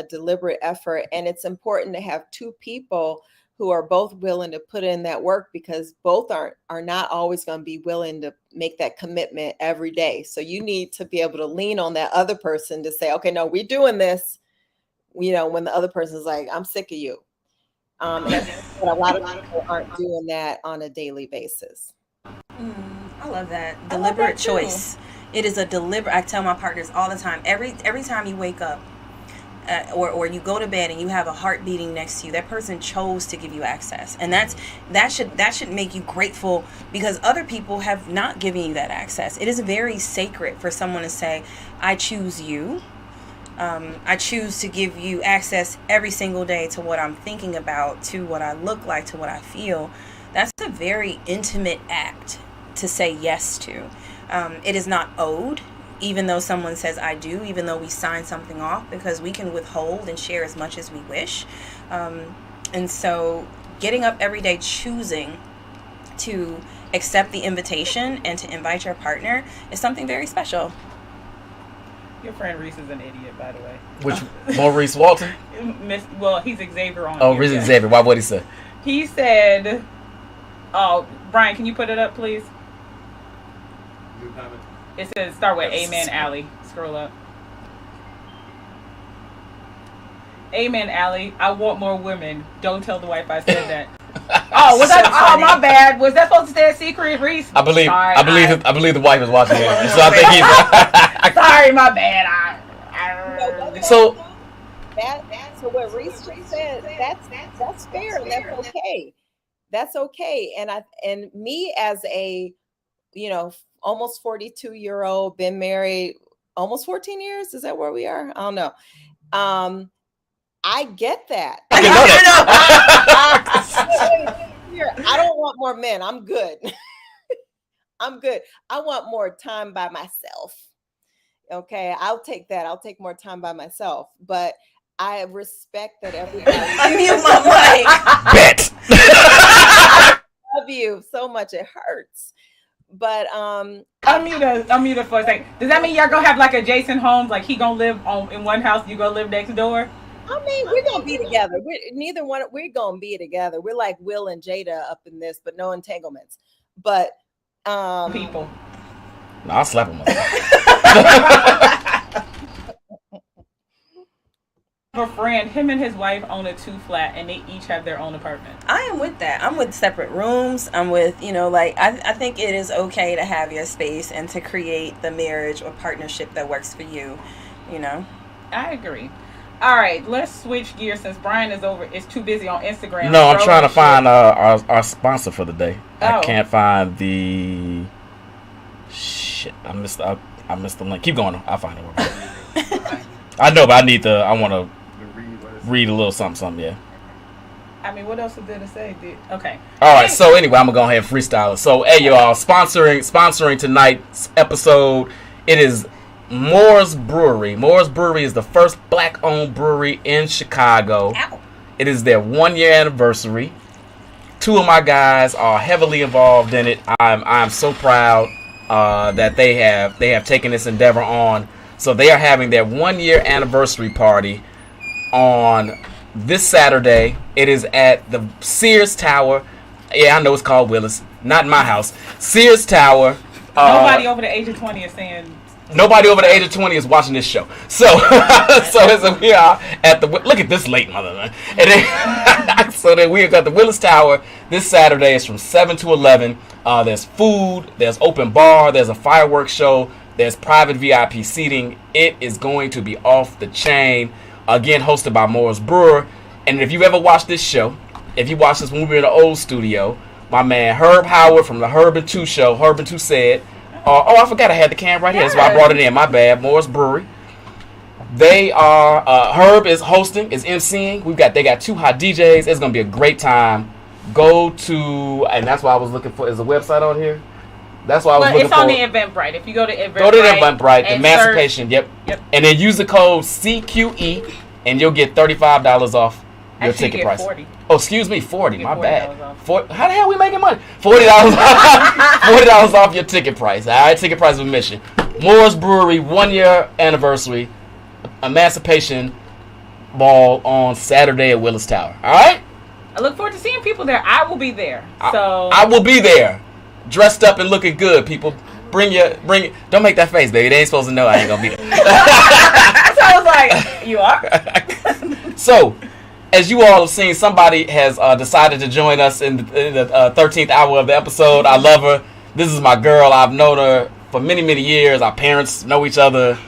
deliberate effort. And it's important to have two people who are both willing to put in that work, because both are not always going to be willing to make that commitment every day. So you need to be able to lean on that other person to say, okay, no, we're doing this. When the other person's like, I'm sick of you. And a lot of people aren't doing that on a daily basis. I love that. Deliberate choice. It is a deliberate, I tell my partners all the time, every time you wake up or you go to bed and you have a heart beating next to you, that person chose to give you access. And that should make you grateful, because other people have not given you that access. It is very sacred for someone to say, I choose you. I choose to give you access every single day to what I'm thinking about, to what I look like, to what I feel. That's a very intimate act to say yes to. It is not owed, even though someone says I do, even though we sign something off, because we can withhold and share as much as we wish. And so getting up every day, choosing to accept the invitation and to invite your partner is something very special. Your friend Reese is an idiot, by the way. Which Maurice Walton? Well, he's Xavier on. Oh, Reese Xavier. Why would he say? He said, "Oh, Brian, can you put it up, please? It says start with Amen Alley. Scroll up. Amen Alley. I want more women. Don't tell the wife I said that. Oh, was that? Oh, my bad. Was that supposed to stay a secret, Reese? I believe the wife is watching it. So I think he's. Sorry, my bad. So what Reese just said, that's fair and that's okay. That's okay. And me as a, almost 42-year-old, been married almost 14 years. Is that where we are? I don't know. I get that. I don't want more men. I'm good. I'm good. I want more time by myself. Okay, I'll take that. I'll take more time by myself. But I respect that everybody. I mute my mic. Bet. I love you so much. It hurts. But I'm muted for a second. Does that mean y'all gonna have like a Jason Holmes? Like he gonna live in one house, you gonna live next door? I mean, we're gonna be together. We're gonna be together. We're like Will and Jada up in this, but no entanglements. But people. No, I'll slap him. A friend, him and his wife own a 2-flat, and they each have their own apartment. I am with that. I'm with separate rooms. I'm with, I think it is okay to have your space and to create the marriage or partnership that works for you, I agree. All right, let's switch gears since Brian is too busy on Instagram. No, I'm trying to find our sponsor for the day. I can't find the shit. I missed the link. Keep going. I'll find it. I know, but I want to read a little something, yeah. I mean, what else is there to say, dude? Okay. All right, so anyway, I'm going to go ahead and freestyle it. So, hey, y'all, sponsoring tonight's episode, it is Moore's Brewery. Moore's Brewery is the first black-owned brewery in Chicago. Ow. It is their 1-year anniversary. 2 of my guys are heavily involved in it. I'm so proud that they have taken this endeavor on. So they are having their 1-year anniversary party on this Saturday. It is at the Sears Tower. Yeah, I know it's called Willis. Not in my house. Sears Tower. Nobody over the age of 20 is saying. Nobody over the age of 20 is watching this show. So, we are at the. Look at this late mother. And then, so then we are at the Willis Tower this Saturday. It's from 7 to 11. There's food. There's open bar. There's a fireworks show. There's private VIP seating. It is going to be off the chain. Again, hosted by Morris Brewer. And if you ever watched this show, if you watched this when we were in the old studio, my man Herb Howard from the Herb and Two show, Herb and Two said, I forgot I had the can right here. That's why I brought it in. My bad. Morris Brewery. They are, Herb is hosting, is emceeing. They got 2 hot DJs. It's going to be a great time. Go to, and that's why I was looking for, is the website on here? That's why I was looking for. It's on the Eventbrite. If you go to Eventbrite. Go to Eventbrite, Emancipation, yep. And then use the code CQE, and you'll get $35 off your ticket price. 40. Oh, excuse me, 40. My bad. Off. How the hell are we making money? $40 off your ticket price. All right, ticket price of admission. Moore's Brewery 1-year anniversary, Emancipation Ball on Saturday at Willis Tower. All right. I look forward to seeing people there. I will be there. So I will be there, dressed up and looking good. People, bring it. Don't make that face, baby. They ain't supposed to know I ain't gonna be there. So I was like, you are. So, as you all have seen, somebody has decided to join us in the 13th hour of the episode. I love her. This is my girl. I've known her for many, many years. Our parents know each other.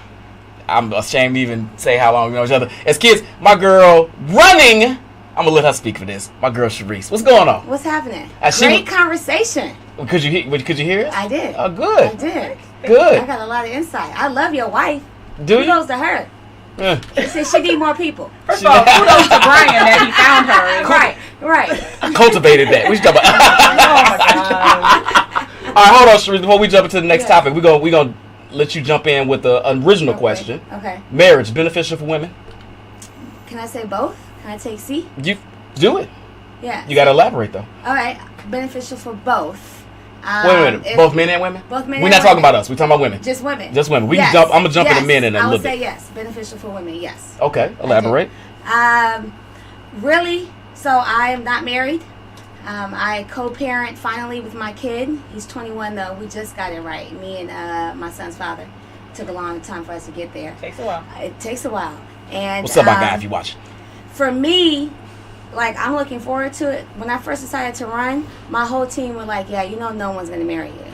I'm ashamed to even say how long we know each other. As kids, my girl running. I'm going to let her speak for this. My girl, Charise. What's going on? What's happening? Great conversation. Could you hear it? I did. Oh, good. I did. Good. I got a lot of insight. I love your wife. Do you? Kudos to her. She said she need more people. First of all, kudos to Brian that he found her. Right. Cultivated that. We should talk about. Oh my God. All right, hold on, Charise. Before we jump into the next topic, we're gonna let you jump in with the original question. Okay. Marriage beneficial for women? Can I say both? Can I take C? You do it. Yeah. You got to elaborate though. All right. Beneficial for both. Wait a minute. Both men and women? Both men. We're not talking about us. We're talking about women. Just women. Just women. We can jump. I'm gonna jump into men in a little little bit. I bit. would say yes. Beneficial for women. Yes. Okay. Elaborate. Really. So I am not married. I co-parent finally with my kid. He's 21 though. We just got it right. Me and my son's father. Took a long time for us to get there. Takes a while. It takes a while. And What's up, my guy, if you watch? For me, like, I'm looking forward to it. When I first decided to run, my whole team were like, yeah, you know no one's going to marry you.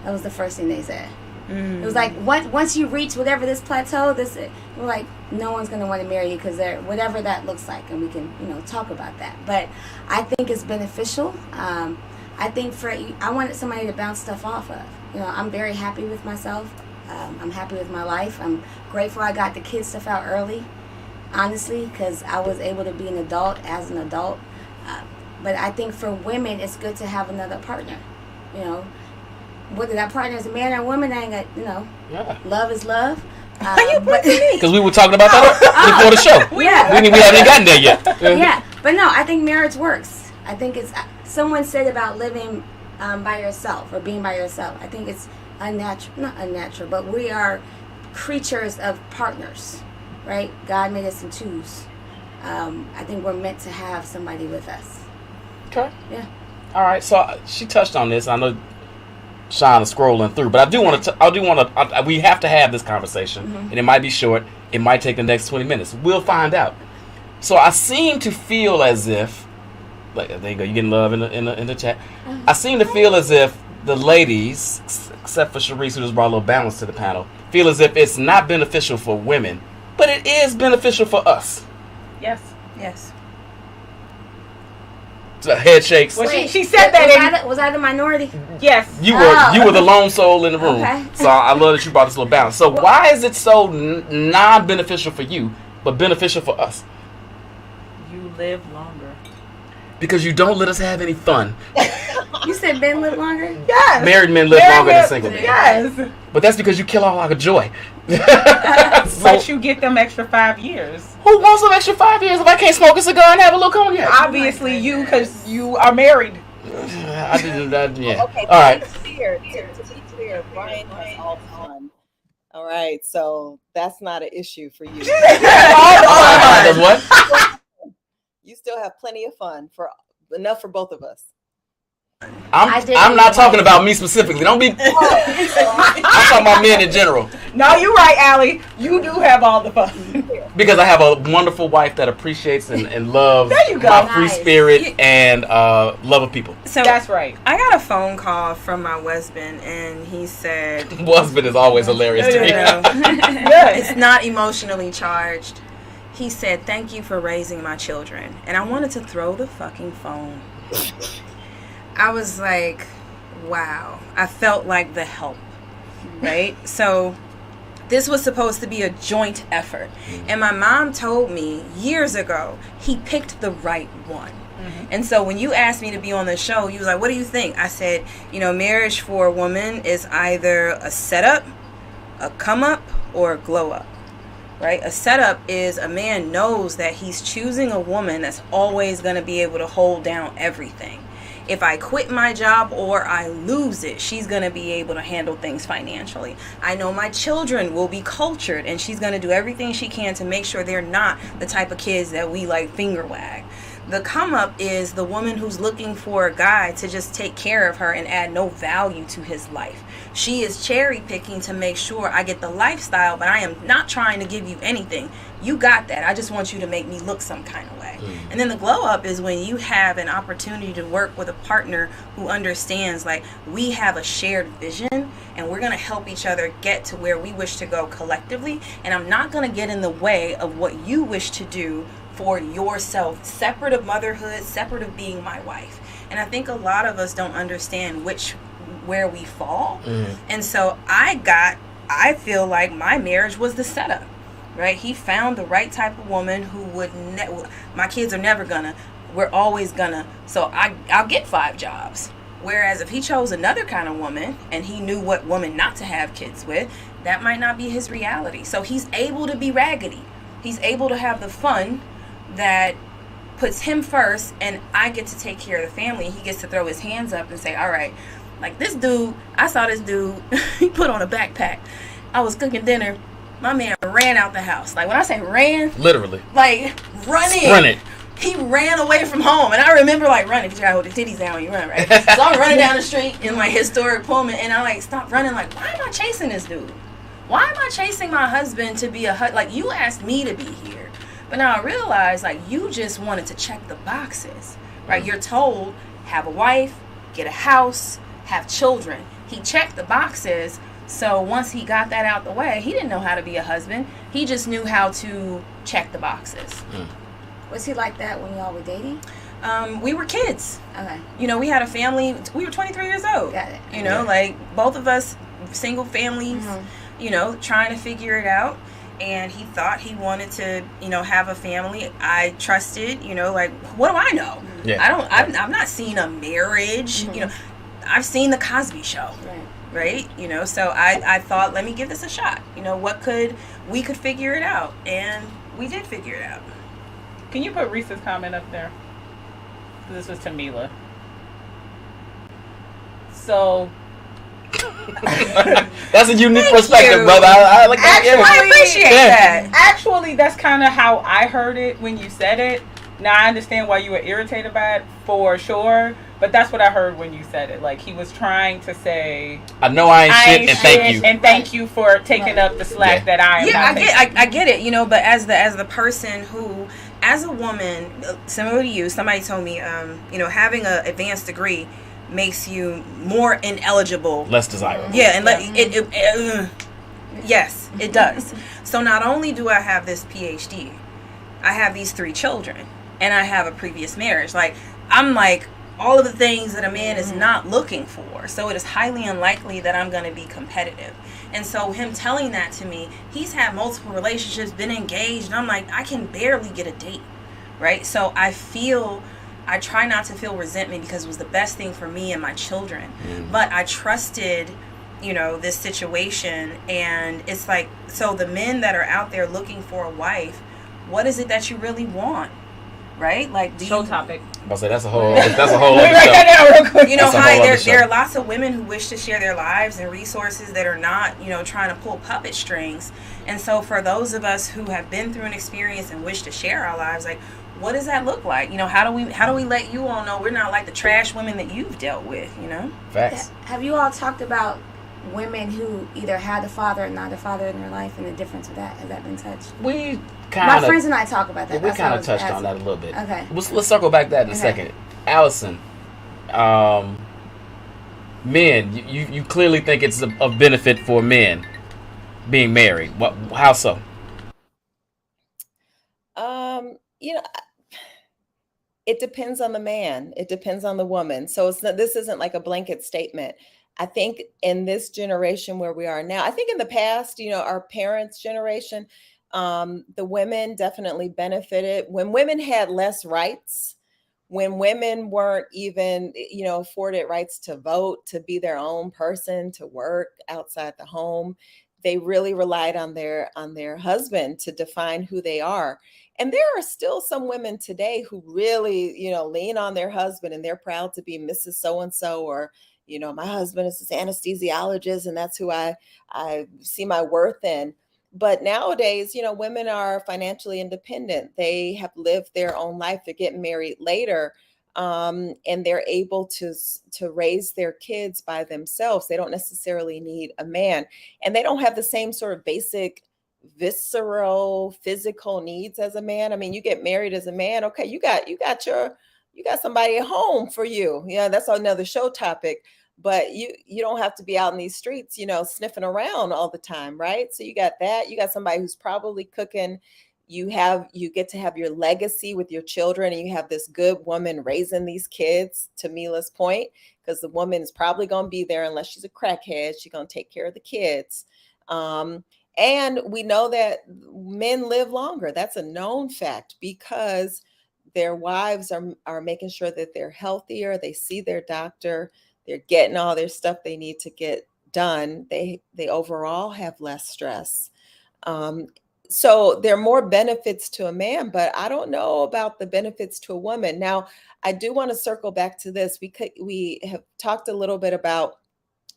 That was the first thing they said. It was like, once you reach whatever this plateau, we're like, no one's going to want to marry you because whatever that looks like, and we can, talk about that. But I think it's beneficial. I think I wanted somebody to bounce stuff off of. I'm very happy with myself. I'm happy with my life. I'm grateful I got the kid stuff out early, honestly, because I was able to be an adult as an adult. But I think for women, it's good to have another partner. Whether that partner is a man or a woman, I ain't got, Yeah. Love is love. Because we were talking about that before the show. Yeah. We haven't gotten there yet. Yeah. But no, I think marriage works. I think someone said about living by yourself or being by yourself. I think it's not unnatural, but we are creatures of partners, right? God made us in twos. I think we're meant to have somebody with us. Okay. Yeah. All right. So she touched on this. I know Sean is scrolling through, but I do want to. We have to have this conversation, and it might be short. It might take the next 20 minutes. We'll find out. So I seem to feel as if, like, there you go. You getting love in the chat. I seem to feel as if the ladies, except for Charise, who just brought a little balance to the panel, feel as if it's not beneficial for women, but it is beneficial for us. Yes. So head shakes. Well, she said that. Was I the minority? Yes. You were the lone soul in the room. Okay. So I love that you brought this little balance. So why is it so non-beneficial for you, but beneficial for us? You live longer. Because you don't let us have any fun. You said men live longer? Yes. Married men live longer than single men. Yes. But that's because you kill all our joy. But you get them extra 5 years. Who wants some extra 5 years if I can't smoke a cigar and have a little cognac? Obviously you, because you are married. I didn't. Yeah. Okay. All right. To be clear, Brian has all the fun. All right, so that's not an issue for you. Does what? You still have plenty of fun, enough for both of us. I'm not talking about me specifically. Don't be. I'm talking about men in general. No, you're right, Allie. You do have all the fun. Because I have a wonderful wife that appreciates and loves There you go. my free spirit and love of people. So that's right. I got a phone call from my husband, and he said, Husband is always hilarious to me. It's not emotionally charged. He said, thank you for raising my children. And I wanted to throw the fucking phone. I was like, wow. I felt like the help, right? So this was supposed to be a joint effort. And my mom told me years ago, he picked the right one. And so when you asked me to be on the show, you was like, what do you think? I said, marriage for a woman is either a setup, a come up, or a glow up. Right? A setup is a man knows that he's choosing a woman that's always going to be able to hold down everything. If I quit my job or I lose it, she's going to be able to handle things financially. I know my children will be cultured, and she's going to do everything she can to make sure they're not the type of kids that we like finger wag. The come up is the woman who's looking for a guy to just take care of her and add no value to his life. She is cherry picking to make sure I get the lifestyle, but I am not trying to give you anything. You got that. I just want you to make me look some kind of way. And then the glow up is when you have an opportunity to work with a partner who understands, like, we have a shared vision and we're going to help each other get to where we wish to go collectively. And I'm not going to get in the way of what you wish to do for yourself, separate of motherhood, separate of being my wife. And I think a lot of us don't understand where we fall. And so I feel like my marriage was the setup, right? He found the right type of woman who would, my kids are never gonna, we're always gonna, so I'll get 5 jobs. Whereas if he chose another kind of woman and he knew what woman not to have kids with, that might not be his reality. So he's able to be raggedy. He's able to have the fun that puts him first, and I get to take care of the family. He gets to throw his hands up and say, all right, like this dude, I saw this dude, he put on a backpack. I was cooking dinner. My man ran out the house. Like when I say ran, literally, like running. Sprint it. He ran away from home, and I remember like running because you gotta hold the titties down when you run, right? So I'm running down the street in my historic Pullman, and I like stop running. Like, why am I chasing this dude? Why am I chasing my husband to be like you asked me to be here? But now I realize like you just wanted to check the boxes, right? You're told have a wife, get a house, have children. He checked the boxes. So once he got that out the way, he didn't know how to be a husband. He just knew how to check the boxes. Was he like that when y'all were dating? We were kids. Okay. You know, we had a family. We were 23 years old. Got it. You know, like both of us, single families, you know, trying to figure it out. And he thought he wanted to, you know, have a family. I trusted, you know, like, what do I know? Yeah. I'm not seeing a marriage. You know, I've seen the Cosby Show. Right? You know, so I thought, let me give this a shot. You know, we could figure it out. And we did figure it out. Can you put Reese's comment up there? This was Tamila. So that's a unique perspective, brother. I like that. I appreciate that. Actually, that's kind of how I heard it when you said it. Now I understand why you were irritated by it, for sure. But that's what I heard when you said it. Like he was trying to say, I know I ain't shit, and thank you. And thank you for taking up the slack that I am. Yeah, I get it. You know, but as the person who, as a woman, similar to you, somebody told me, you know, having an advanced degree makes you more ineligible, less desirable. Yeah, and yes, it does. So not only do I have this PhD, I have these 3 children, and I have a previous marriage. Like I'm like all of the things that a man is not looking for. So it is highly unlikely that I'm going to be competitive. And so him telling that to me, he's had multiple relationships, been engaged, and I'm like, I can barely get a date, right? So I try not to feel resentment because it was the best thing for me and my children. But I trusted, you know, this situation. And it's like, so the men that are out there looking for a wife, what is it that you really want? Right? Like, topic. I'll say that's a whole other show. You know, there are lots of women who wish to share their lives and resources that are not, you know, trying to pull puppet strings. And so for those of us who have been through an experience and wish to share our lives, like, what does that look like? You know, how do we let you all know we're not like the trash women that you've dealt with, you know? Facts. Have you all talked about women who either had a father or not a father in their life and the difference of that? Has that been touched? My friends and I talk about that. We kind of touched on that a little bit. Okay. Let's circle back that in a second. Allison, men, you clearly think it's a benefit for men being married. How so? You know, it depends on the man. It depends on the woman. So this isn't like a blanket statement. I think in this generation where we are now, I think in the past, you know, our parents' generation, the women definitely benefited when women had less rights, when women weren't even, you know, afforded rights to vote, to be their own person, to work outside the home. They really relied on their husband to define who they are. And there are still some women today who really, you know, lean on their husband and they're proud to be Mrs. So-and-so, or, you know, my husband is this anesthesiologist and that's who I see my worth in. But nowadays, you know, women are financially independent. They have lived their own life. They're getting married later. And they're able to raise their kids by themselves. They don't necessarily need a man. And they don't have the same sort of basic visceral physical needs as a man. I mean, you get married as a man, okay, you got somebody at home for you. Yeah, that's another show topic. But you don't have to be out in these streets, you know, sniffing around all the time, right? So you got that. You got somebody who's probably cooking. You get to have your legacy with your children, and you have this good woman raising these kids, to Mila's point, because the woman is probably going to be there unless she's a crackhead. She's going to take care of the kids. And we know that men live longer. That's a known fact because their wives are making sure that they're healthier. They see their doctor. They're getting all their stuff they need to get done. They overall have less stress. So there are more benefits to a man, but I don't know about the benefits to a woman. Now, I do want to circle back to this. We have talked a little bit about,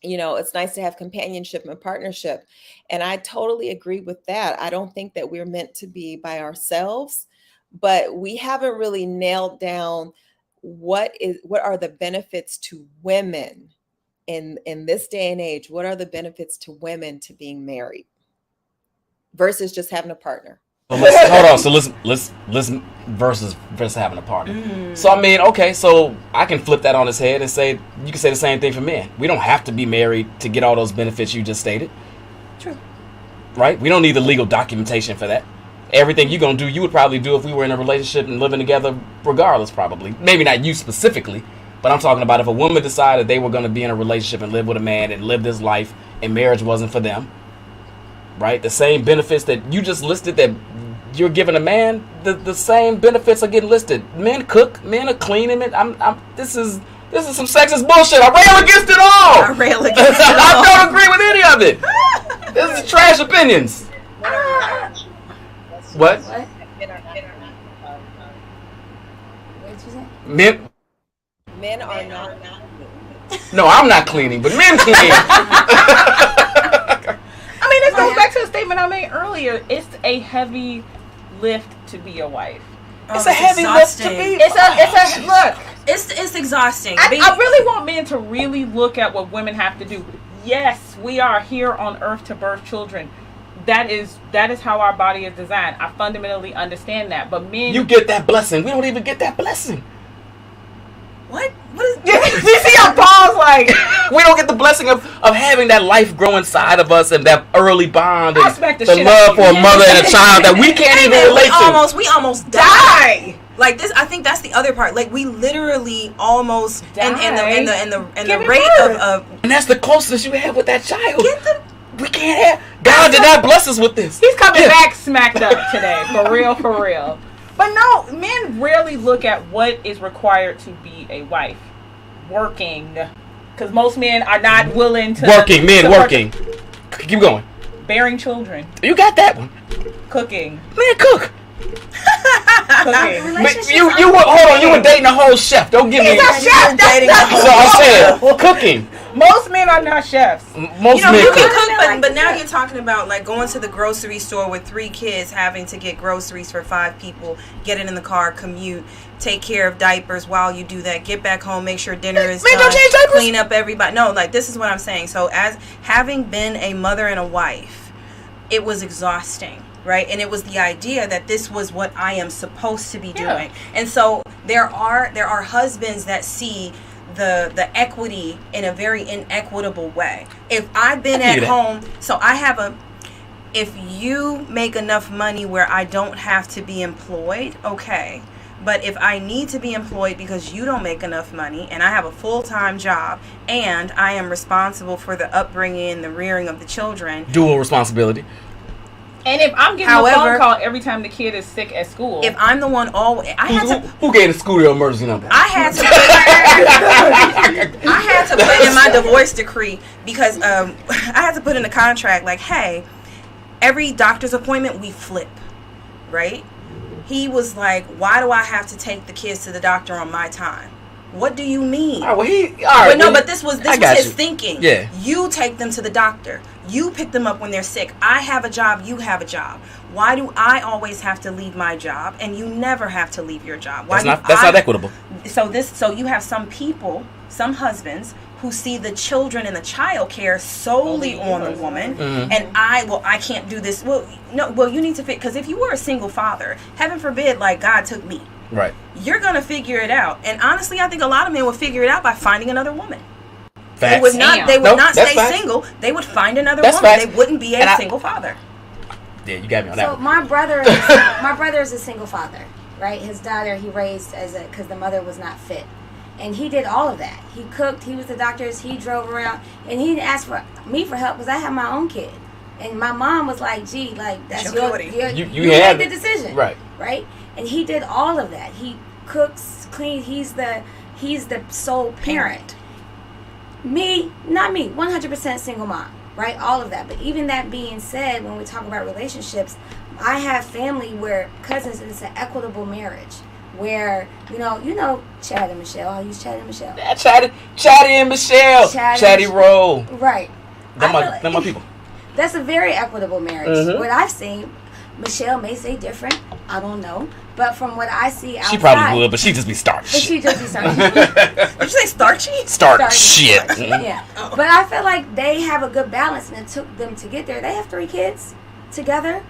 you know, it's nice to have companionship and partnership. And I totally agree with that. I don't think that we're meant to be by ourselves, but we haven't really nailed down what are the benefits to women in this day and age. What are the benefits to women to being married versus just having a partner? Well, hold on. So let's versus having a partner. So I mean, okay, so I can flip that on its head and say you can say the same thing for men. We don't have to be married to get all those benefits you just stated. True. Right? We don't need the legal documentation for that. Everything you're gonna do, you would probably do if we were in a relationship and living together, regardless. Probably, maybe not you specifically, but I'm talking about if a woman decided they were gonna be in a relationship and live with a man and live this life, and marriage wasn't for them. Right? The same benefits that you just listed that you're giving a man, the same benefits are getting listed. Men cook, men are cleaning. This is some sexist bullshit. I rail against it all. I rail against it all. I don't agree with any of it. This is trash opinions. What? What did you say? Men are not. No, I'm not cleaning, but men clean. I mean, this goes back to the statement I made earlier. It's a heavy lift to be a wife. It's a heavy lift to be. It's a look. It's exhausting. I really want men to really look at what women have to do. Yes, we are here on earth to birth children. That is how our body is designed. I fundamentally understand that. But men, you get that blessing. We don't even get that blessing. What? What is? You see how Paul's like? We don't get the blessing of having that life grow inside of us and that early bond and the love for a mother and a child that we can't even relate to. We almost die. Like this, I think that's the other part. Like we literally almost die. And the rate of and that's the closeness you have with that child. We can't have. God did not bless us with this. He's coming back smacked up today, for real. But no, men rarely look at what is required to be a wife. Working. Because most men are not willing to... Working. Keep going. Bearing children. You got that one. Cooking. Man, cook. Cooking. Hold on, you were dating a whole chef. Don't give me... He's a chef. So I'm saying, cooking. Most men are not chefs. Most men you cook. can cook, but now you're talking about like going to the grocery store with 3 kids, having to get groceries for 5 people, get it in the car, commute, take care of diapers while you do that, get back home, make sure dinner is done, clean up everybody. No, like this is what I'm saying. So as having been a mother and a wife, it was exhausting. Right, and it was the idea that this was what I am supposed to be doing, and so there are husbands that see the equity in a very inequitable way. If I've been at home, so I have if you make enough money where I don't have to be employed, okay. But if I need to be employed because you don't make enough money and I have a full-time job and I am responsible for the upbringing and the rearing of the children. Dual responsibility. And if I'm getting a phone call every time the kid is sick at school, if I'm the one always, who gave the school the emergency number? I had to put in my divorce decree because I had to put in a contract like, hey, every doctor's appointment we flip, right? He was like, why do I have to take the kids to the doctor on my time? What do you mean? But this was his thinking. Yeah. You take them to the doctor. You pick them up when they're sick. I have a job. You have a job. Why do I always have to leave my job and you never have to leave your job? That's not equitable. So you have some people, some husbands who see the children and the child care solely on the woman, and I can't do this. Well, you need to fit, because if you were a single father, heaven forbid, like God took me. Right. You're going to figure it out. And honestly, I think a lot of men would figure it out by finding another woman. Facts. They would not stay single. They would find another woman. Facts. They wouldn't be a single father. Yeah, you got me on that one. So my brother is a single father, right? His daughter he raised because the mother was not fit. And he did all of that. He cooked, he was the doctors, he drove around, and he didn't ask for me for help because I had my own kid. And my mom was like, gee, like, that's you made the decision. Right? And he did all of that. He cooks, cleans, he's the sole parent. Me, not me, 100% single mom, right? All of that. But even that being said, when we talk about relationships, I have family where cousins, and it's an equitable marriage. Where, you know Chad and Michelle. I use Chad and Michelle. Yeah, Chatty and Michelle. Chatty Roll. Right. They're my people. That's a very equitable marriage. What I've seen, Michelle may say different. I don't know. But from what I see outside... She probably would, but she just be starchy. But she just be starchy. Did you say starchy? Starch shit. Yeah. But I feel like they have a good balance, and it took them to get there. They have 3 kids together.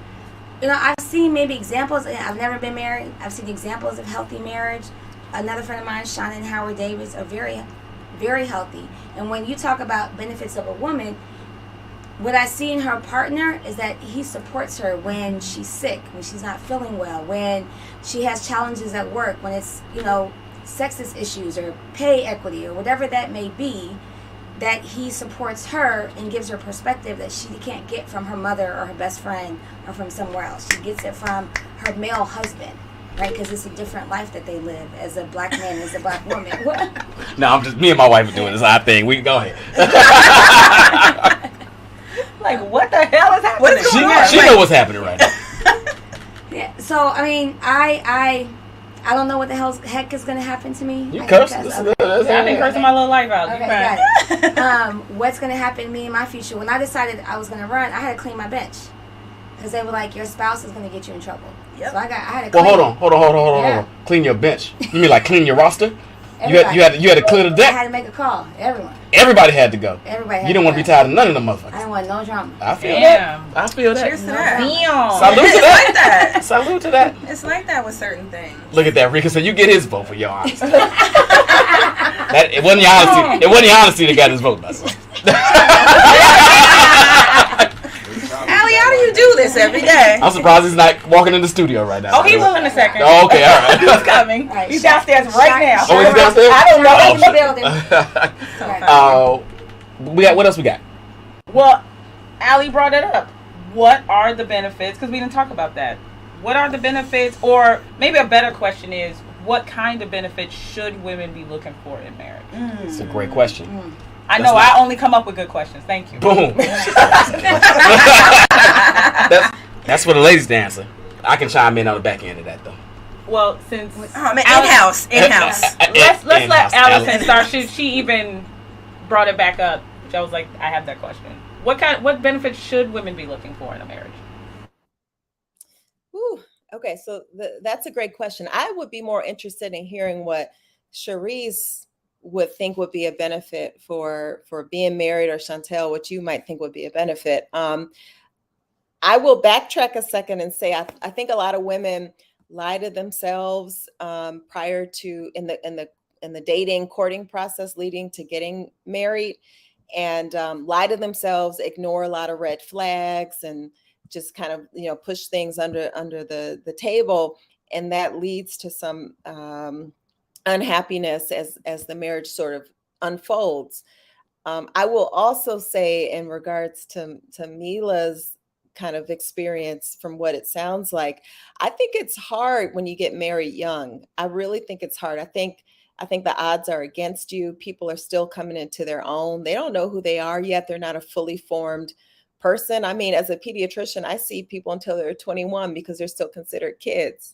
You know, I've seen maybe examples. I've never been married. I've seen examples of healthy marriage. Another friend of mine, Shauna and Howard Davis, are very, very healthy. And when you talk about benefits of a woman, what I see in her partner is that he supports her when she's sick, when she's not feeling well, when she has challenges at work, when it's, you know, sexist issues or pay equity or whatever that may be, that he supports her and gives her perspective that she can't get from her mother or her best friend or from somewhere else. She gets it from her male husband, right? Because it's a different life that they live as a black man and as a black woman. No, I'm just, me and my wife are doing this odd thing. We can go ahead. Like, what the hell is happening? What's going on? She know what's happening right now. Yeah. So I mean, I don't know what the heck is going to happen to me. You I curse. can I've cuss. I've been cursing my little life out. Okay, You fine. got it. What's going to happen to me in my future? When I decided I was going to run, I had to clean my bench because they were like, your spouse is going to get you in trouble. Yep. So I had to clean. Well, hold on. Yeah. Clean your bench. You mean like clean your roster? You Everybody. had to clear the I deck. had to make a call. Everyone. Everybody had to go. Everybody. You don't want to be tired of none of them I motherfuckers. don't want no drama. I feel Damn. that. I feel that. Cheers to that. Damn. Salute to It's like that. that. Salute to that. It's like that with certain things. Look at that, Rika. So you get his vote for your honesty. That it wasn't your honesty. It wasn't your honesty that got his vote. That's Allie, how do you do this every day? I'm surprised he's not walking in the studio right now. Oh, he will in a second. Oh, okay, all right. He's coming. All right, He's downstairs right now. Oh, he's downstairs? I don't know. Oh, In the shit. building. We got what else we got? Well, Allie brought it up. What are the benefits? Because we didn't talk about that. What are the benefits? Or maybe a better question is, what kind of benefits should women be looking for in marriage? It's a great question. I know I only come up with good questions. Thank you. Boom. That's for the ladies to answer. I can chime in on the back end of that though. Well, since Oh, man, in-house. let's let In-house. Allison start. She even brought it back up. I was like, I have that question. What benefits should women be looking for in a marriage? Ooh, okay, so that's a great question. I would be more interested in hearing what Charise would think would be a benefit for being married, or Shontelle, what you might think would be a benefit. I will backtrack a second and say I think a lot of women lie to themselves prior to in the dating, courting process leading to getting married, and lie to themselves, ignore a lot of red flags, and just kind of push things under the table, and that leads to some unhappiness as the marriage sort of unfolds. I will also say, in regards to Mila's kind of experience, from what it sounds like, I think it's hard when you get married young. I really think it's hard. I think the odds are against you. People are still coming into their own. They don't know who they are yet. They're not a fully formed person. I mean, as a pediatrician, I see people until they're 21 because they're still considered kids,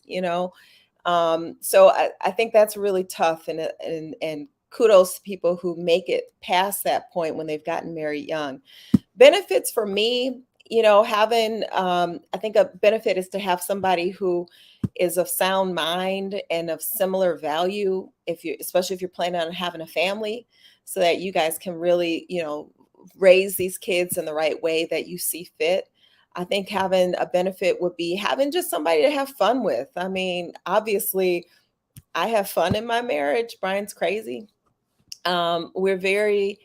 So I think that's really tough, and kudos to people who make it past that point when they've gotten married young. Benefits for me, having, I think a benefit is to have somebody who is of sound mind and of similar value, especially if you're planning on having a family, so that you guys can really, raise these kids in the right way that you see fit. I think having a benefit would be having just somebody to have fun with. I mean, obviously, I have fun in my marriage. Brian's crazy. We're very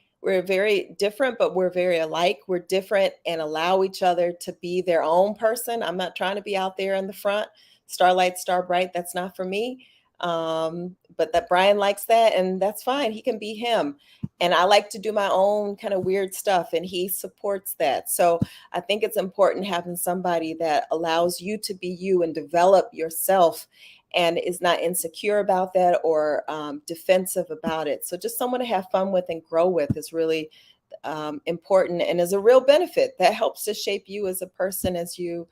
different, but we're very alike. We're different and allow each other to be their own person. I'm not trying to be out there in the front, starlight, star bright. That's not for me. But that Brian likes that, and that's fine. He can be him. And I like to do my own kind of weird stuff, and he supports that. So I think it's important having somebody that allows you to be you and develop yourself, and is not insecure about that or defensive about it. So just someone to have fun with and grow with is really important, and is a real benefit that helps to shape you as a person as you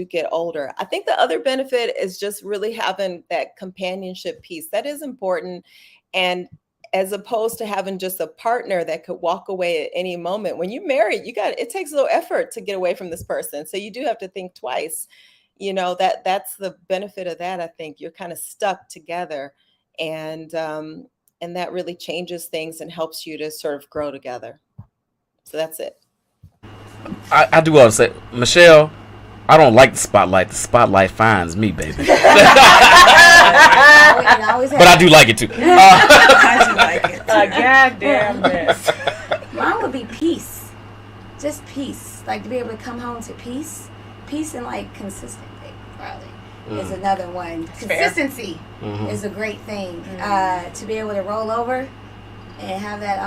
get older. I think the other benefit is just really having that companionship piece. That is important. And as opposed to having just a partner that could walk away at any moment. When you're married, it takes a little effort to get away from this person. So you do have to think twice. you know, that's the benefit of that. I think you're kind of stuck together, and that really changes things and helps you to sort of grow together. So that's it. I do want to say, Michelle, I don't like the spotlight. The spotlight finds me, baby. But I do like it too. I do like it. Goddamn this. Mine would be peace. Just peace. Like to be able to come home to peace. Peace and like consistency, probably, is another one. Consistency is a great thing. To be able to roll over and have that,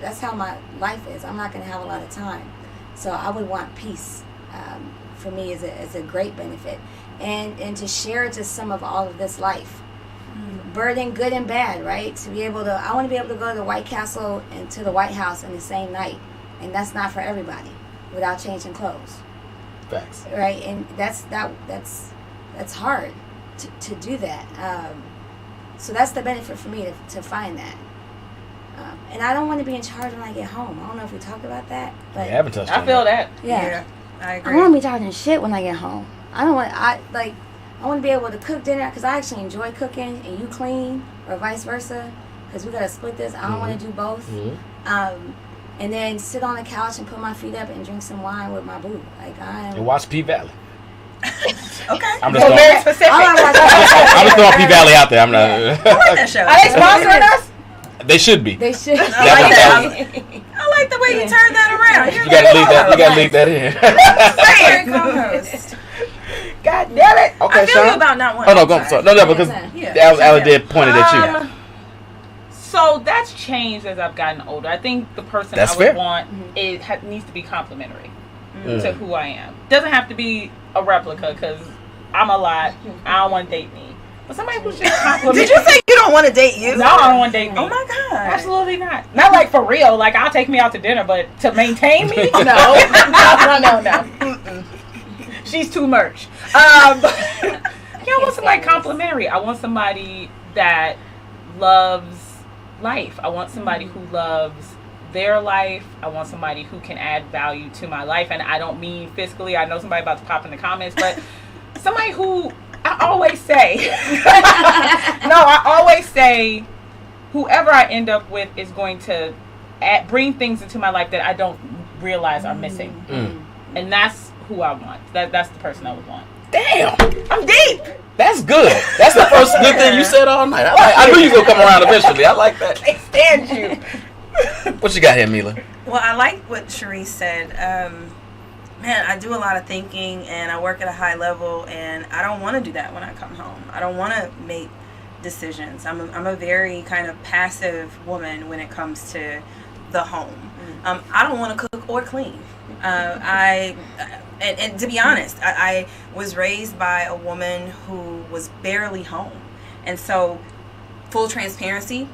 that's how my life is. I'm not going to have a lot of time. So I would want peace. For me is a great benefit. And to share just some of all of this life. Burden, good and bad, right? To be able to, I want to be able to go to the White Castle and to the White House in the same night. And that's not for everybody without changing clothes. Facts. Right? And that's hard to do that. So that's the benefit for me to find that. And I don't want to be in charge when I get home. I don't know if we talked about that, but We haven't touched on I feel that. yeah. I I agree. don't want to be charging shit when I get home. I want to be able to cook dinner because I actually enjoy cooking and you clean, or vice versa, because we got to split this. I don't want to do both. And then sit on the couch and put my feet up and drink some wine with my boo. Like And watch P Valley. Okay. I'm just throwing, Very specific. I'm I'm just throwing P Valley out there. I'm not. I like that show. Are they sponsoring us? They should be. They should. I like that. I like the way you turned that around. You gotta leave that. You gotta leave that in. co-host. God damn it. Okay, I feel Sean. you about not wanting. Oh no, go. Sorry. No, because Allie did pointed at you. So that's changed as I've gotten older. I think the person That's I would fair. want needs to be complimentary to who I am. Doesn't have to be a replica because I'm a lot. I don't want to date me. But somebody who's just complimentary. Did you say you don't want to date you? No, I don't want to date me. Oh my god. Absolutely not. Not like for real. Like I'll take me out to dinner, but to maintain me, no. No. She's too much. I want somebody complimentary. I want somebody that loves life. I want somebody who loves their life. I want somebody who can add value to my life. And I don't mean physically. I know somebody about to pop in the comments, but somebody who I always say, whoever I end up with is going to bring things into my life that I don't realize are missing. And that's who I want. That's the person I would want. Damn, I'm deep. that's good. That's the first good thing you said all night. I knew you were gonna come around eventually. I like that. I stand you. What you got here, Mila? Well, I like what Charise said. Man, I do a lot of thinking and I work at a high level, and I don't want to do that when I come home. I don't want to make decisions. I'm a very kind of passive woman when it comes to the home. I don't want to cook or clean. And to be honest, I was raised by a woman who was barely home. And so, full transparency,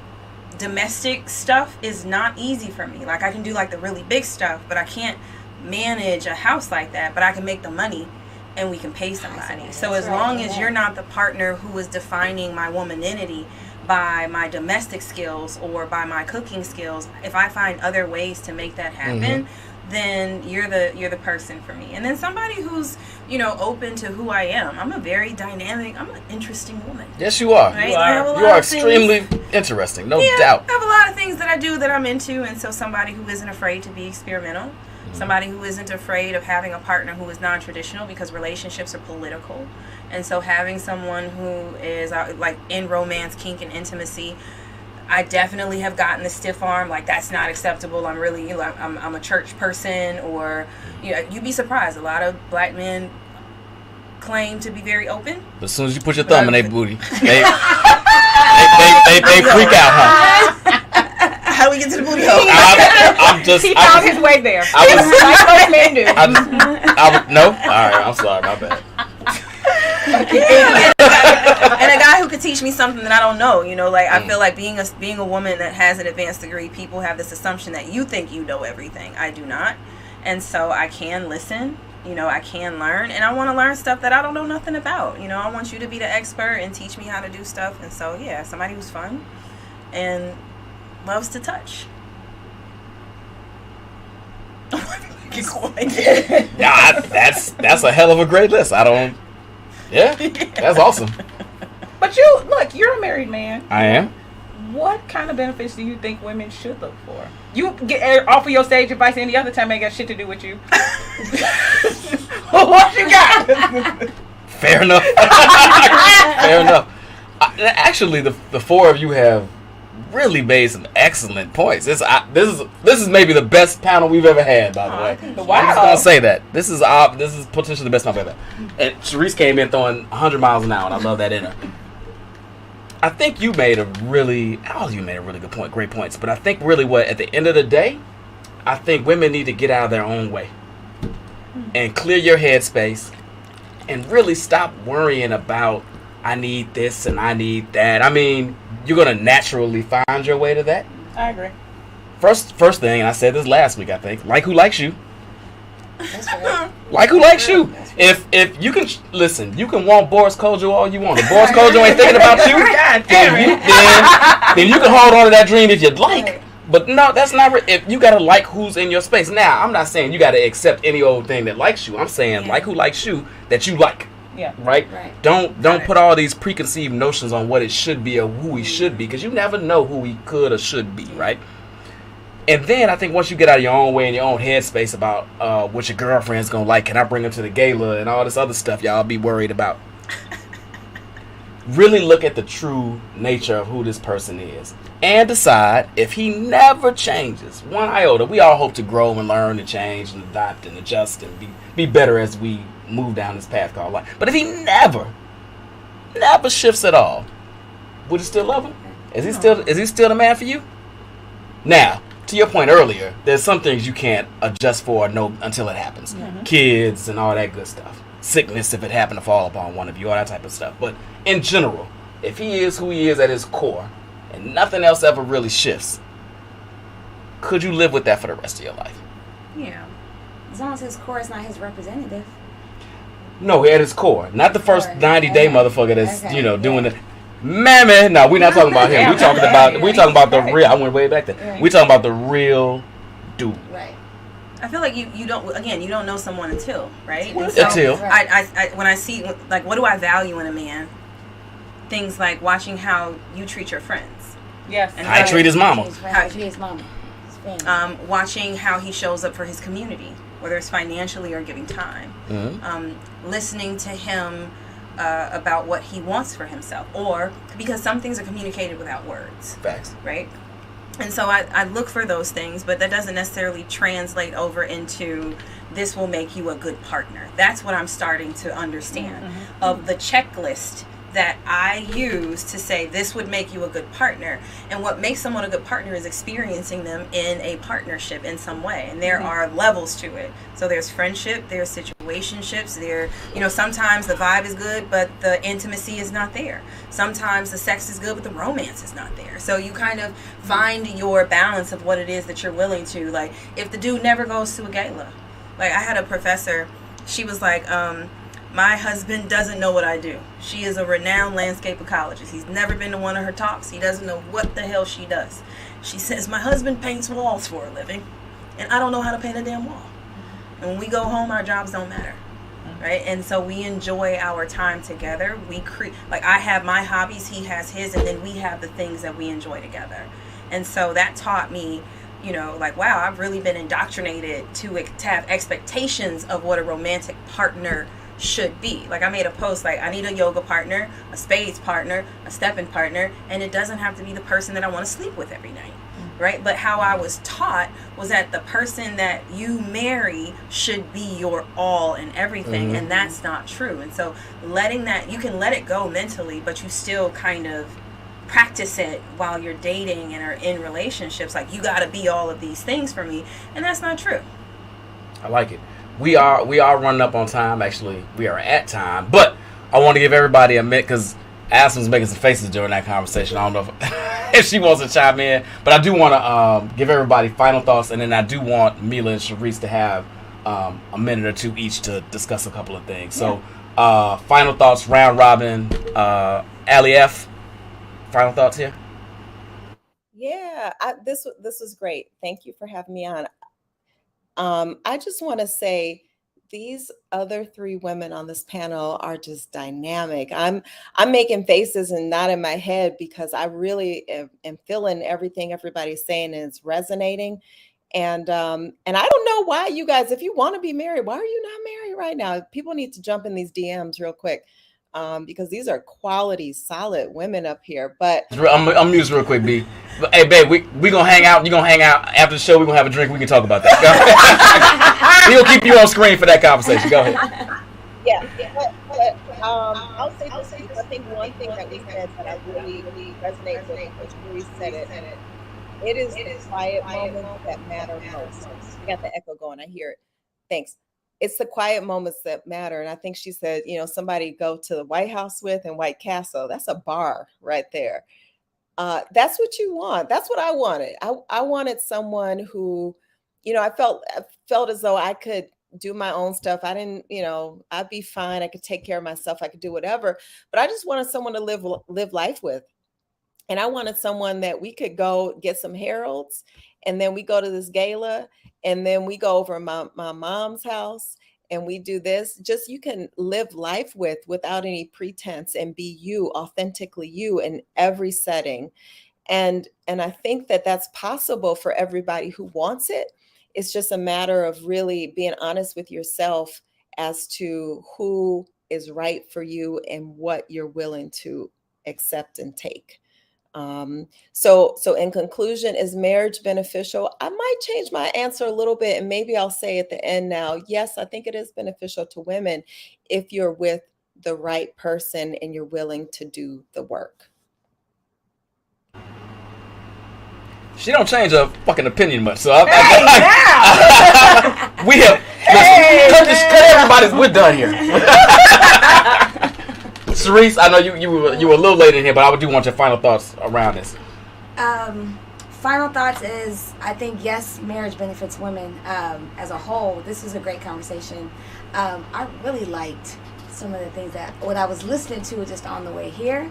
domestic stuff is not easy for me. Like, I can do like the really big stuff, but I can't manage a house like that. But I can make the money and we can pay somebody. So as long as you're not the partner who is defining my womaninity by my domestic skills or by my cooking skills, if I find other ways to make that happen, then you're the person for me. And then somebody who's, open to who I am. I'm a very dynamic, I'm an interesting woman. Yes, you are. Right? You I have a are. lot You are of things- extremely interesting, no Yeah, doubt. I have a lot of things that I do that I'm into, and so somebody who isn't afraid to be experimental, somebody who isn't afraid of having a partner who is non-traditional, because relationships are political. And so having someone who is like in romance, kink, and intimacy, I definitely have gotten the stiff arm, like that's not acceptable. I'm really, I'm a church person, or you'd be surprised. A lot of black men claim to be very open. But as soon as you put your thumb in their booty, they freak out, huh? How do we get to the booty hole? He found his way there. I was, Like most men do. no? All right, I'm sorry, my bad. And a guy who could teach me something that I don't know, I feel like being a woman that has an advanced degree, people have this assumption that you think you know everything. I do not. And so I can listen, I can learn, and I want to learn stuff that I don't know nothing about. I want you to be the expert and teach me how to do stuff. And so, yeah, somebody who's fun and loves to touch. Yeah, that's That's a hell of a great list. Yeah, that's awesome. But you're a married man. I am. What kind of benefits do you think women should look for? You get offer your sage advice any other time, ain't got shit to do with you. What you got? Fair enough. Fair enough. Actually, the four of you have really made some excellent points. This is maybe the best panel we've ever had, by the way. Wow. I'm just gonna say that this is potentially the best panel I've ever had. And Charise came in throwing 100 miles an hour, and I love that in her. I think all of you made a really good point, great points. But I think really at the end of the day, I think women need to get out of their own way and clear your headspace and really stop worrying about, I need this and I need that. I mean, you're going to naturally find your way to that. I agree. First thing, and I said this last week, I think, like who likes you. That's right. Like who likes you. If you can, listen, you can want Boris Kojo all you want. If Boris Kojo ain't thinking about you, then you can hold on to that dream if you'd like. But no, that's not. If you gotta like who's in your space. Now, I'm not saying you gotta accept any old thing that likes you. I'm saying like who likes you that you like. Yeah. Right. Don't put all these preconceived notions on what it should be or who he should be, because you never know who he could or should be. Right. And then I think once you get out of your own way and your own headspace about what your girlfriend's gonna like, can I bring her to the gala and all this other stuff y'all be worried about. Really look at the true nature of who this person is and decide if he never changes one iota. We all hope to grow and learn and change and adapt and adjust and be better as we move down this path called life. But if he never shifts at all, would you still love him? Is he still the man for you? Now, to your point earlier, there's some things you can't adjust for or know until it happens. Mm-hmm. Kids and all that good stuff. Sickness if it happened to fall upon one of you, all that type of stuff. But in general, if he is who he is at his core and nothing else ever really shifts, could you live with that for the rest of your life? Yeah. As long as his core is not his representative. No, at his core. Not the first 90-day motherfucker that's, doing the... Man, no, we're not talking about him. We talking about the real... I went way back there. We talking about the real dude. Right. I feel like you don't know someone until, right? Until. I when I see, like, what do I value in a man? Things like watching how you treat your friends. Yes. And how he treat his mama. How he treat his mama. Watching how he shows up for his community, whether it's financially or giving time. Mm-hmm. Listening to him about what he wants for himself, or because some things are communicated without words. Facts. Right? And so I look for those things, but that doesn't necessarily translate over into this will make you a good partner. That's what I'm starting to understand of the checklist that I use to say this would make you a good partner. And what makes someone a good partner is experiencing them in a partnership in some way. And there are levels to it. So there's friendship, there's situationships, sometimes the vibe is good, but the intimacy is not there. Sometimes the sex is good, but the romance is not there. So you kind of find your balance of what it is that you're willing to. Like, if the dude never goes to a gala. Like, I had a professor, she was like, my husband doesn't know what I do. She is a renowned landscape ecologist. He's never been to one of her talks. He doesn't know what the hell she does. She says, my husband paints walls for a living, and I don't know how to paint a damn wall. And when we go home, our jobs don't matter, right? And so we enjoy our time together. I have my hobbies, he has his, and then we have the things that we enjoy together. And so that taught me, wow, I've really been indoctrinated to have expectations of what a romantic partner should be. Like, I made a post like, I need a yoga partner, a spades partner, a stepping partner, and it doesn't have to be the person that I want to sleep with every night, right? But how I was taught was that the person that you marry should be your all and everything, and that's not true. And so letting that, you can let it go mentally, but you still kind of practice it while you're dating and are in relationships. Like, you got to be all of these things for me, and that's not true. I like it. We are running up on time. Actually, we are at time. But I want to give everybody a minute, because Allison was making some faces during that conversation. I don't know if she wants to chime in. But I do want to give everybody final thoughts. And then I do want Mila and Charise to have a minute or two each to discuss a couple of things. So final thoughts, round robin. Allie F., final thoughts here? Yeah, this was great. Thank you for having me on. I just want to say these other three women on this panel are just dynamic. I'm making faces and nodding my head because I really am feeling everything everybody's saying and it's resonating. And I don't know why you guys, if you want to be married, why are you not married right now? People need to jump in these DMs real quick. Because these are quality, solid women up here. But I'm mused real quick, B. But, hey, babe, we gonna hang out. You gonna hang out after the show? We gonna have a drink. We can talk about that. We gonna keep you on screen for that conversation. Go ahead. Yeah. But I'll say this. I think one thing that we said that I really resonate with, which Charise said it. It is the quiet moments that matter most. I got the echo going. I hear it. Thanks. It's the quiet moments that matter. And I think she said, somebody go to the White House with and White Castle. That's a bar right there. That's what you want. That's what I wanted. I wanted someone who, I felt as though I could do my own stuff. I didn't, I'd be fine. I could take care of myself. I could do whatever. But I just wanted someone to live life with. And I wanted someone that we could go get some Heralds, and then we go to this gala, and then we go over my mom's house, and we do this. Just you can live life without any pretense and be you, authentically you in every setting. And I think that that's possible for everybody who wants it. It's just a matter of really being honest with yourself as to who is right for you and what you're willing to accept and take. So in conclusion, is marriage beneficial? I might change my answer a little bit, and maybe I'll say at the end now, yes, I think it is beneficial to women if you're with the right person and you're willing to do the work. She don't change her fucking opinion much, so we have. Listen, cut everybody's. We're done here. Charise, I know you were a little late in here, but I do want your final thoughts around this. Final thoughts is, I think, yes, marriage benefits women as a whole. This was a great conversation. I really liked some of the things what I was listening to just on the way here.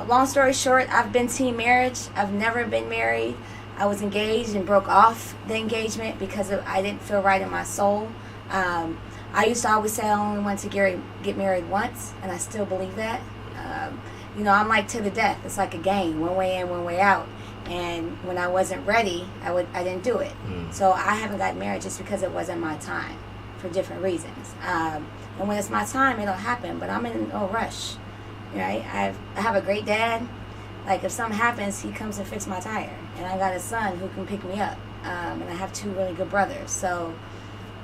Long story short, I've been team marriage. I've never been married. I was engaged and broke off the engagement because I didn't feel right in my soul. I used to always say I only want to get married once, and I still believe that. I'm like to the death. It's like a game, one way in, one way out. And when I wasn't ready, I didn't do it. So I haven't got married just because it wasn't my time for different reasons. And when it's my time, it'll happen, but I'm in no rush. Right? I have a great dad. Like if something happens, he comes and fixes my tire. And I got a son who can pick me up. And I have two really good brothers. So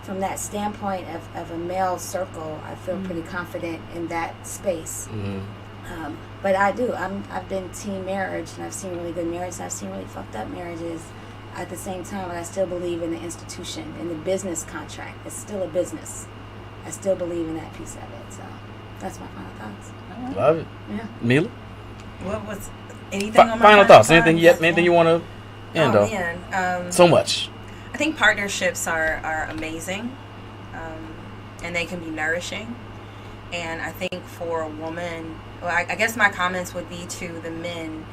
from that standpoint of a male circle, I feel pretty confident in that space. But I do. I've been team marriage, and I've seen really good marriages, and I've seen really fucked up marriages at the same time. But I still believe in the institution, in the business contract. It's still a business. I still believe in that piece of it. So that's my final thoughts. Love it. Yeah. Mila? What was anything on my final thoughts? Anything you want to end on? Man. So much. I think partnerships are amazing, and they can be nourishing. And I think for a woman, I guess my comments would be to the men,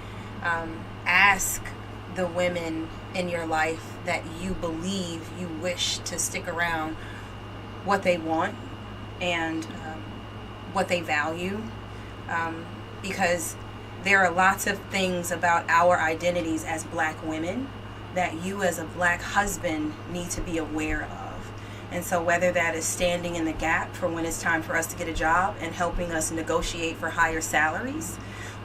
ask the women in your life that you believe you wish to stick around what they want and what they value, because there are lots of things about our identities as Black women that you as a Black husband need to be aware of. And so whether that is standing in the gap for when it's time for us to get a job and helping us negotiate for higher salaries,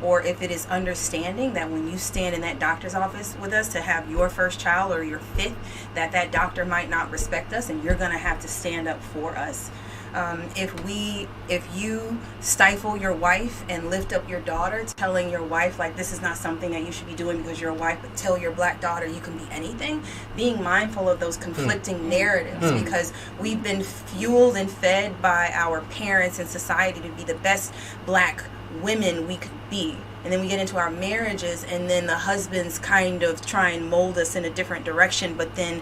or if it is understanding that when you stand in that doctor's office with us to have your first child or your fifth, that doctor might not respect us and you're going to have to stand up for us. If you stifle your wife and lift up your daughter, telling your wife like this is not something that you should be doing because you're a wife, but tell your Black daughter you can be anything, being mindful of those conflicting narratives, because we've been fueled and fed by our parents and society to be the best Black women we could be. And then we get into our marriages, and then the husbands kind of try and mold us in a different direction, but then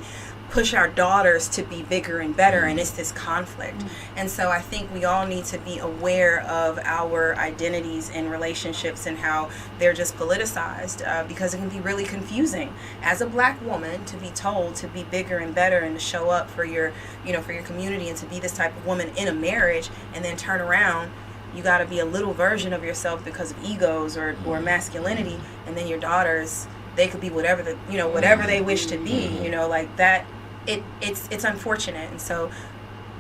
push our daughters to be bigger and better, and it's this conflict. And so I think we all need to be aware of our identities and relationships and how they're just politicized, because it can be really confusing as a black woman to be told to be bigger and better and to show up for your, you know, for your community and to be this type of woman in a marriage, and then turn around, you got to be a little version of yourself because of egos or masculinity, and then your daughters, they could be whatever whatever they wish to be, you know, like that. It's unfortunate. And so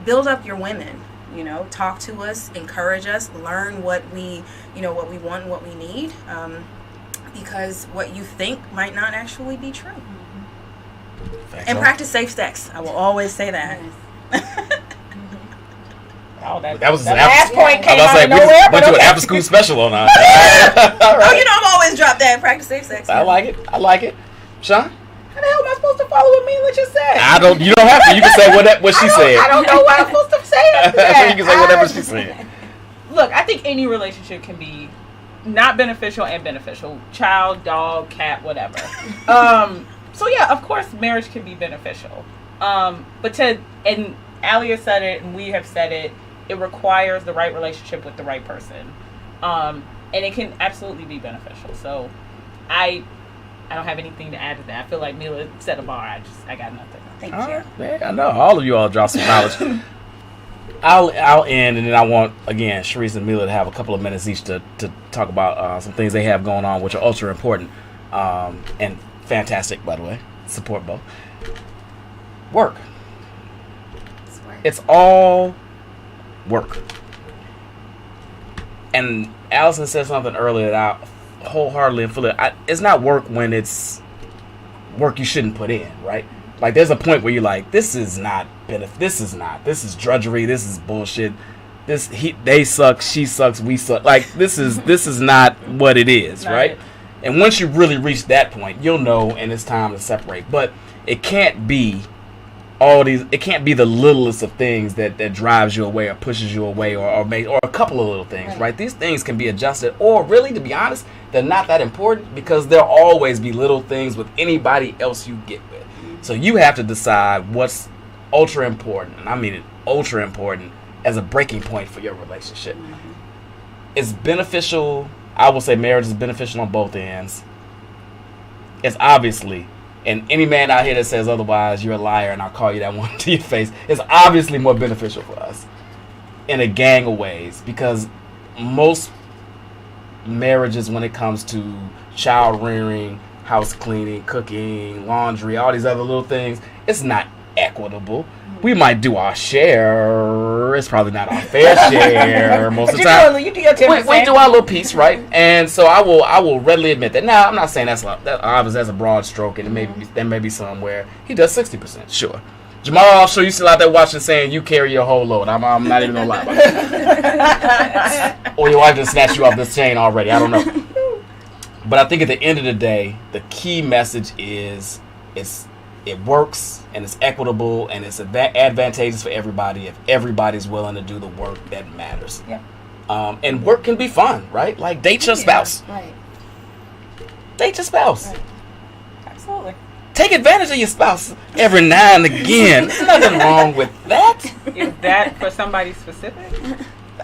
build up your women, you know, talk to us, encourage us, learn what we want and what we need, because what you think might not actually be true. And practice safe sex. I will always say that. Oh, that was the last point came out of we nowhere. Went to an after school special on that. Oh, you know, I'm always drop that. Practice safe sex. I like it. Sean? How the hell am I supposed to follow what Mila just said? You don't have to. You can say what she said. I don't know what I'm supposed to say after that. You can say whatever she said. Look, I think any relationship can be not beneficial and beneficial. Child, dog, cat, whatever. So yeah, of course marriage can be beneficial. But and Alia said it and we have said it, it requires the right relationship with the right person. And it can absolutely be beneficial. So I don't have anything to add to that. I feel like Mila set a bar. I got nothing. Thank you. Man, I know all of you all dropped some knowledge. I'll end, and then I want, again, Charise and Mila to have a couple of minutes each to talk about some things they have going on, which are ultra important and fantastic, by the way. Support both. Work. It's all work. And Allison said something earlier that I wholeheartedly and fully, it's not work when it's work you shouldn't put in, right? Like there's a point where you're like, this is drudgery, this is bullshit, they suck, she sucks, we suck, like this is not what it is, right? And once you really reach that point, you'll know, and it's time to separate. But it can't be it can't be the littlest of things that drives you away or pushes you away or a couple of little things, right? These things can be adjusted, or really, to be honest, they're not that important because there'll always be little things with anybody else you get with. So you have to decide what's ultra important, and I mean it ultra important, as a breaking point for your relationship. It's beneficial. I will say marriage is beneficial on both ends. It's obviously, and any man out here that says otherwise, you're a liar, and I'll call you that one to your face. It's obviously more beneficial for us in a gang of ways, because most marriages, when it comes to child rearing, house cleaning, cooking, laundry, all these other little things, it's not equitable. We might do our share. It's probably not our fair share most of the time. You do your 10%. We do our little piece, right? And so I will readily admit that. Now, I'm not saying that's obvious. That's a broad stroke, and there may be somewhere he does 60%. Sure. Jamal, I'm sure you still out there watching, saying you carry your whole load. I'm not even gonna lie about that. Or your wife just snatched you off this chain already. I don't know. But I think at the end of the day, the key message is it works, and it's equitable, and it's advantageous for everybody if everybody's willing to do the work that matters. Yeah. And work can be fun, right? Like date your spouse. Right. Date your spouse. Right. Absolutely. Take advantage of your spouse every now and again. There's nothing wrong with that. Is that for somebody specific?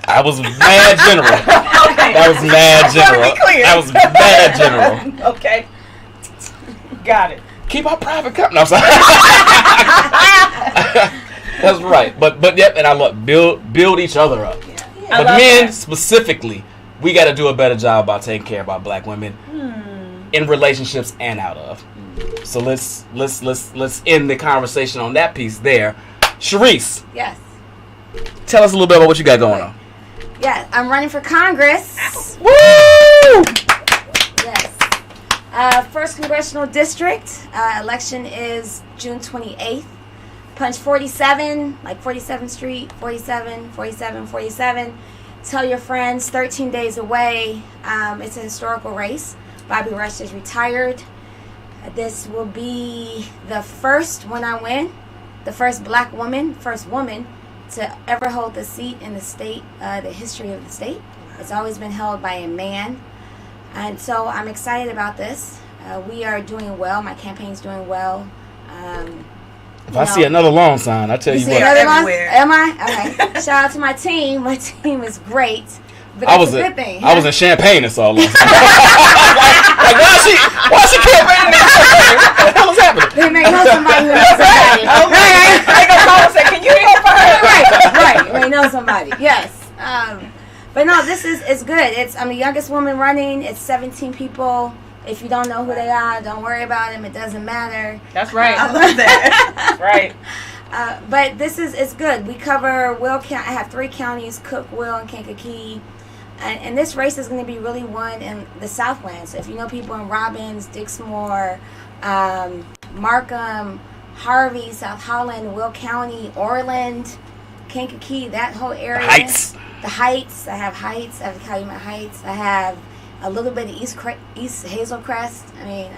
I was mad general. Okay. That was mad general. That was mad general. Okay. Got it. Keep our private company. No, I'm sorry. That's right. But yep, and I love build each other up. Yeah. But men specifically, we got to do a better job about taking care of our black women in relationships and out of. So let's end the conversation on that piece there. Charise. Yes. Tell us a little bit about what you got going on. Yeah, I'm running for Congress. Woo! Yes. First Congressional District. Election is June 28th. Punch 47, like 47th Street, 47, 47, 47. Tell your friends, 13 days away. It's a historical race. Bobby Rush is retired. This will be the first, when I win, the first black woman, first woman to ever hold the seat in the state, the history of the state. It's always been held by a man. And so I'm excited about this. We are doing well. My campaign's doing well. If I see another long sign, I tell you what. Everywhere. Am I? Okay. Shout out to my team. My team is great. But I it's was a good thing. I was in Champaign and saw long sign. Like why she campaigning? What the hell is happening? They may know somebody who knows somebody. They gonna call and say, "Can you help her?" Right. They know somebody. Yes. But no, this is good. I'm the youngest woman running. It's 17 people. If you don't know who they are, don't worry about them. It doesn't matter. That's right. I love that. Right. But it's good. We cover Will County. I have 3 counties: Cook, Will, and Kankakee. And this race is going to be really won in the Southland. So if you know people in Robbins, Dixmoor, Markham, Harvey, South Holland, Will County, Orland, Kankakee, that whole area. The Heights. I have Heights. I have Calumet Heights. I have a little bit of East Hazel Crest. I mean,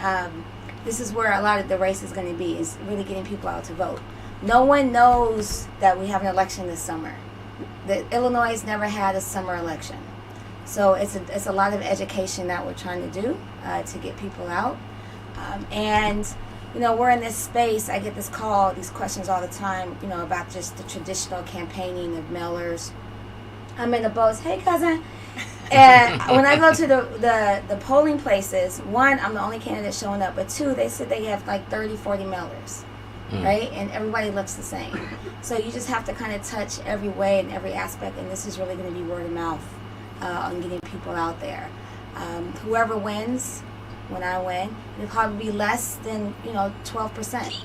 this is where a lot of the race is going to be, is really getting people out to vote. No one knows that we have an election this summer. Illinois has never had a summer election. So it's a lot of education that we're trying to do to get people out. And, we're in this space. I get these questions all the time, about just the traditional campaigning of mailers. I'm in the boats. Hey, cousin. And when I go to the polling places, 1, I'm the only candidate showing up. But 2, they said they have like 30, 40 mailers. Right? And everybody looks the same. So you just have to kind of touch every way and every aspect. And this is really going to be word of mouth. On getting people out there. Whoever wins, when I win, it'll probably be less than 12%.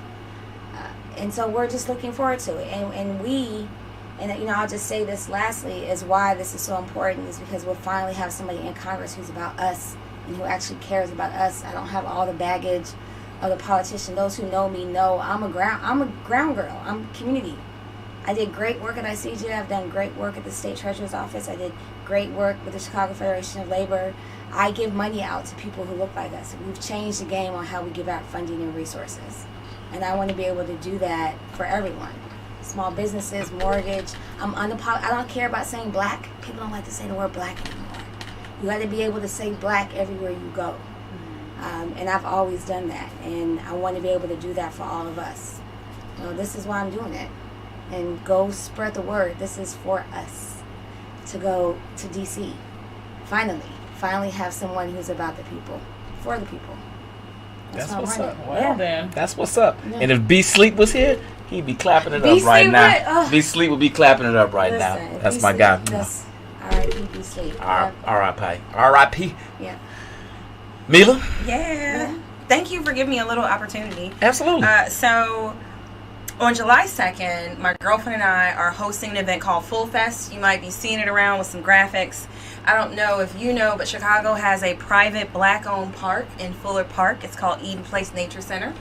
And so we're just looking forward to it. And I'll just say this lastly, is why this is so important, is because we'll finally have somebody in Congress who's about us and who actually cares about us. I don't have all the baggage of the politician. Those who know me know I'm a ground girl. I'm community. I did great work at ICJ. I've done great work at the State Treasurer's Office. I did great work with the Chicago Federation of Labor. I give money out to people who look like us. We've changed the game on how we give out funding and resources. And I want to be able to do that for everyone. Small businesses, mortgage. I don't care about saying black. People don't like to say the word black anymore. You got to be able to say black everywhere you go. And I've always done that. And I want to be able to do that for all of us. This is why I'm doing it. And go spread the word. This is for us to go to DC. Finally have someone who's about the people, for the people. That's what's up. Well, then. That's what's up. Yeah. And if B Sleep was here, he'd be clapping it B up right Sleep now. B Sleep would be clapping it up right now. That's my guy. That's R.I.P. B Sleep. R.I.P. Yeah. Mila? Yeah. Thank you for giving me a little opportunity. Absolutely. So on July 2nd, my girlfriend and I are hosting an event called Full Fest. You might be seeing it around with some graphics. I don't know if you know, but Chicago has a private black-owned park in Fuller Park. It's called Eden Place Nature Center.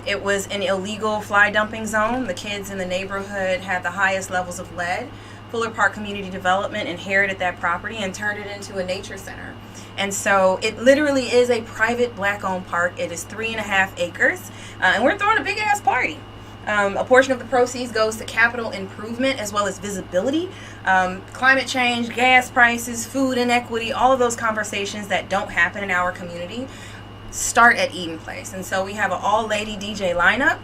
It was an illegal fly dumping zone. The kids in the neighborhood had the highest levels of lead. Fuller Park Community Development inherited that property and turned it into a nature center. And so it literally is a private black-owned park. It is 3.5 acres, and we're throwing a big-ass party. A portion of the proceeds goes to capital improvement as well as visibility, climate change, gas prices, food inequity, all of those conversations that don't happen in our community start at Eden Place. And so we have an all-lady DJ lineup.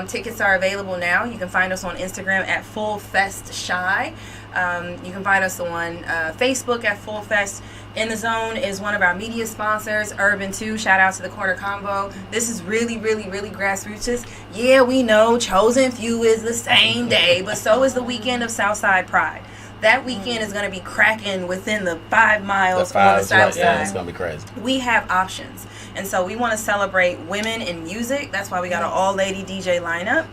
Tickets are available now. You can find us on Instagram at Full Fest Shy. You can find us on Facebook at Full Fest. In the Zone is one of our media sponsors, Urban 2. Shout out to the Corner Combo. This is really, really, really grassroots. Yeah, we know Chosen Few is the same day, but so is the weekend of Southside Pride. That weekend is going to be cracking within the 5 miles on the south side. Yeah, it's going to be crazy. We have options. And so we want to celebrate women in music. That's why we got an all-lady DJ lineup.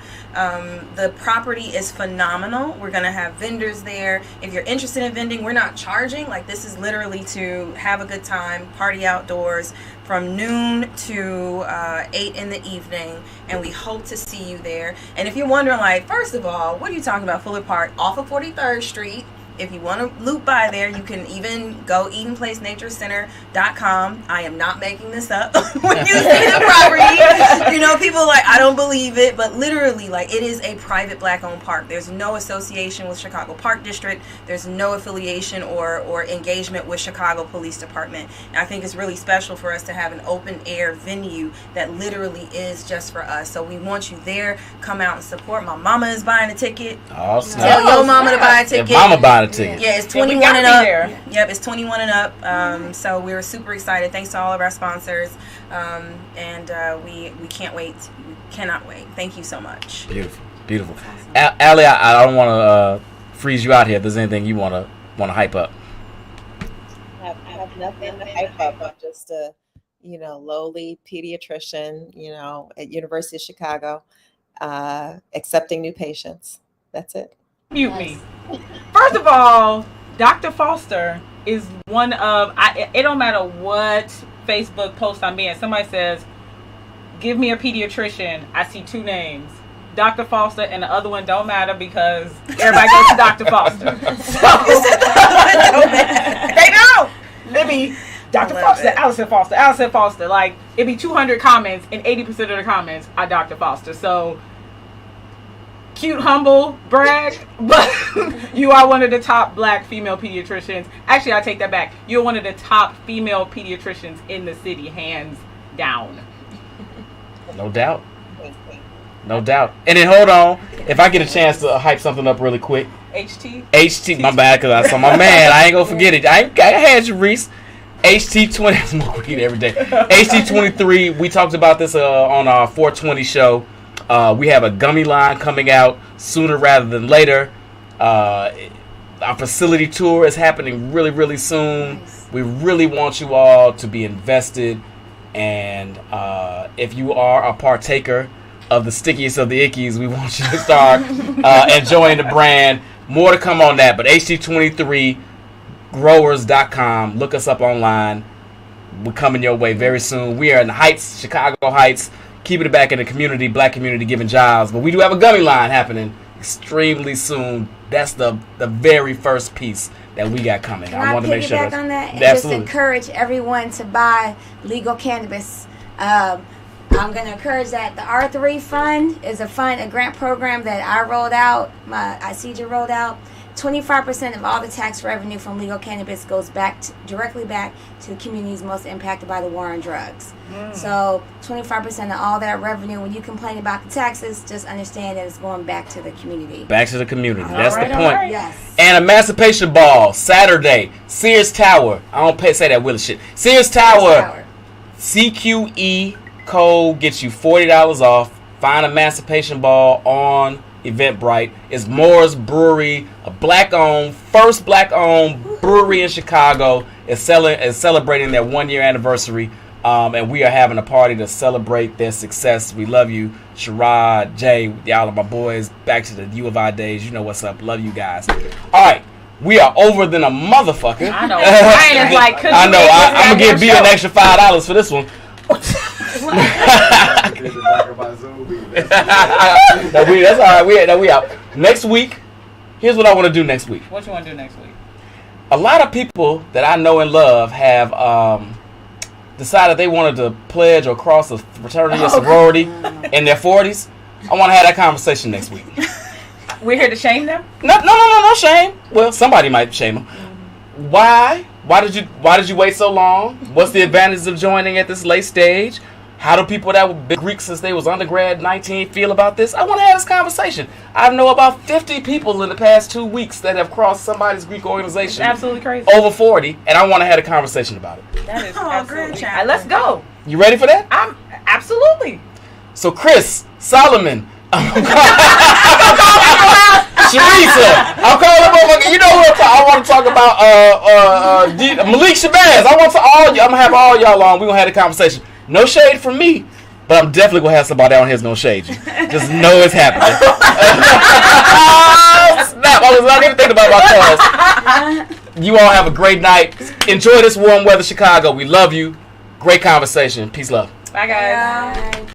The property is phenomenal. We're going to have vendors there. If you're interested in vending, we're not charging. Like, this is literally to have a good time, party outdoors from noon to 8 in the evening. And we hope to see you there. And if you're wondering, like, first of all, what are you talking about? Fuller Park off of 43rd Street. if you want to loop by there, you can even go EdenPlaceNatureCenter.com. I am not making this up. When you see the property, you know, people are like, I don't believe it, but literally, like, it is a private Black-owned park. There's no association with Chicago Park District. There's no affiliation or engagement with Chicago Police Department. And I think it's really special for us to have an open-air venue that literally is just for us. So we want you there. Come out and support. My mama is buying a ticket. Awesome. Tell your mama to buy a ticket. If mama buying a ticket. Yeah, it's 21 and up. Yep, it's 21 and up. So we're super excited. Thanks to all of our sponsors. And we can't wait. We cannot wait. Thank you so much. Beautiful, beautiful. Allie, I don't want to freeze you out here. If there's anything you want to hype up. I have nothing to hype up. I'm just a, lowly pediatrician, at University of Chicago, accepting new patients. That's it. Mute me. First of all, Dr. Foster is one of, it don't matter what Facebook post I'm in, somebody says, give me a pediatrician, I see two names. Dr. Foster and the other one don't matter because everybody goes to Dr. Foster. So, they don't. Let me, Dr. Foster, Allison Foster, Allison Foster. Like, it'd be 200 comments and 80% of the comments are Dr. Foster. So, cute, humble, brag, but you are one of the top Black female pediatricians. Actually, I take that back. You're one of the top female pediatricians in the city, hands down. No doubt. No doubt. And then hold on, if I get a chance to hype something up really quick. HT, my bad, because I saw my man. I ain't gonna forget it. I had Charise. HT20, I smoke weed every day. HT23, we talked about this on our 420 show. We have a gummy line coming out sooner rather than later. Our facility tour is happening really, really soon. Nice. We really want you all to be invested. And if you are a partaker of the stickiest of the ickies, we want you to start enjoying the brand. More to come on that. But HT23growers.com. Look us up online. We're coming your way very soon. We are in the Heights, Chicago Heights. Keeping it back in the community, Black community, giving jobs. But we do have a gummy line happening extremely soon. That's the very first piece that we got coming. Can I want to make sure on that and just encourage everyone to buy legal cannabis. I'm going to encourage that. The R3 Fund is a grant program that I rolled out, ICJ rolled out. 25% of all the tax revenue from legal cannabis goes directly back to the communities most impacted by the war on drugs. So 25% of all that revenue, when you complain about the taxes, just understand that it's going back to the community. Back to the community. That's the point. Right. Yes. And Emancipation Ball, Saturday, Sears Tower. I don't say that Willis shit. Sears Tower. CQE code gets you $40 off. Find Emancipation Ball on Eventbrite. It's Moore's Brewery, a first black-owned brewery in Chicago. Is celebrating their 1-year anniversary, and we are having a party to celebrate their success. We love you, Sherrod, Jay, y'all are my boys. Back to the U of I days. You know what's up. Love you guys. All right, we are over than a motherfucker. I know. Brian is like, I know. I'm gonna give Bill an extra $5 for this one. That's all right. We out. Next week, here's what I want to do next week. What you want to do next week? A lot of people that I know and love have decided they wanted to pledge or cross a fraternity or sorority in their 40s. I want to have that conversation next week. We're here to shame them? No shame. Well, somebody might shame them. Why? Why did you wait so long? What's the advantage of joining at this late stage? How do people that were big Greeks since they was undergrad 19 feel about this? I want to have this conversation. I know about 50 people in the past 2 weeks that have crossed somebody's Greek organization. It's absolutely crazy. Over 40, and I want to have a conversation about it. That is absolutely. Right, let's go. You ready for that? I'm absolutely. So Chris Solomon. Sharisa, I'm calling motherfucker. You know what I want to talk about? Malik Shabazz. I'm gonna have all y'all on. We're gonna have a conversation. No shade from me, but I'm definitely gonna have somebody on here that's no shade you. Just know it's happening. Snap! I was not even thinking about my calls. You all have a great night. Enjoy this warm weather, Chicago. We love you. Great conversation. Peace, love. Bye, guys. Bye.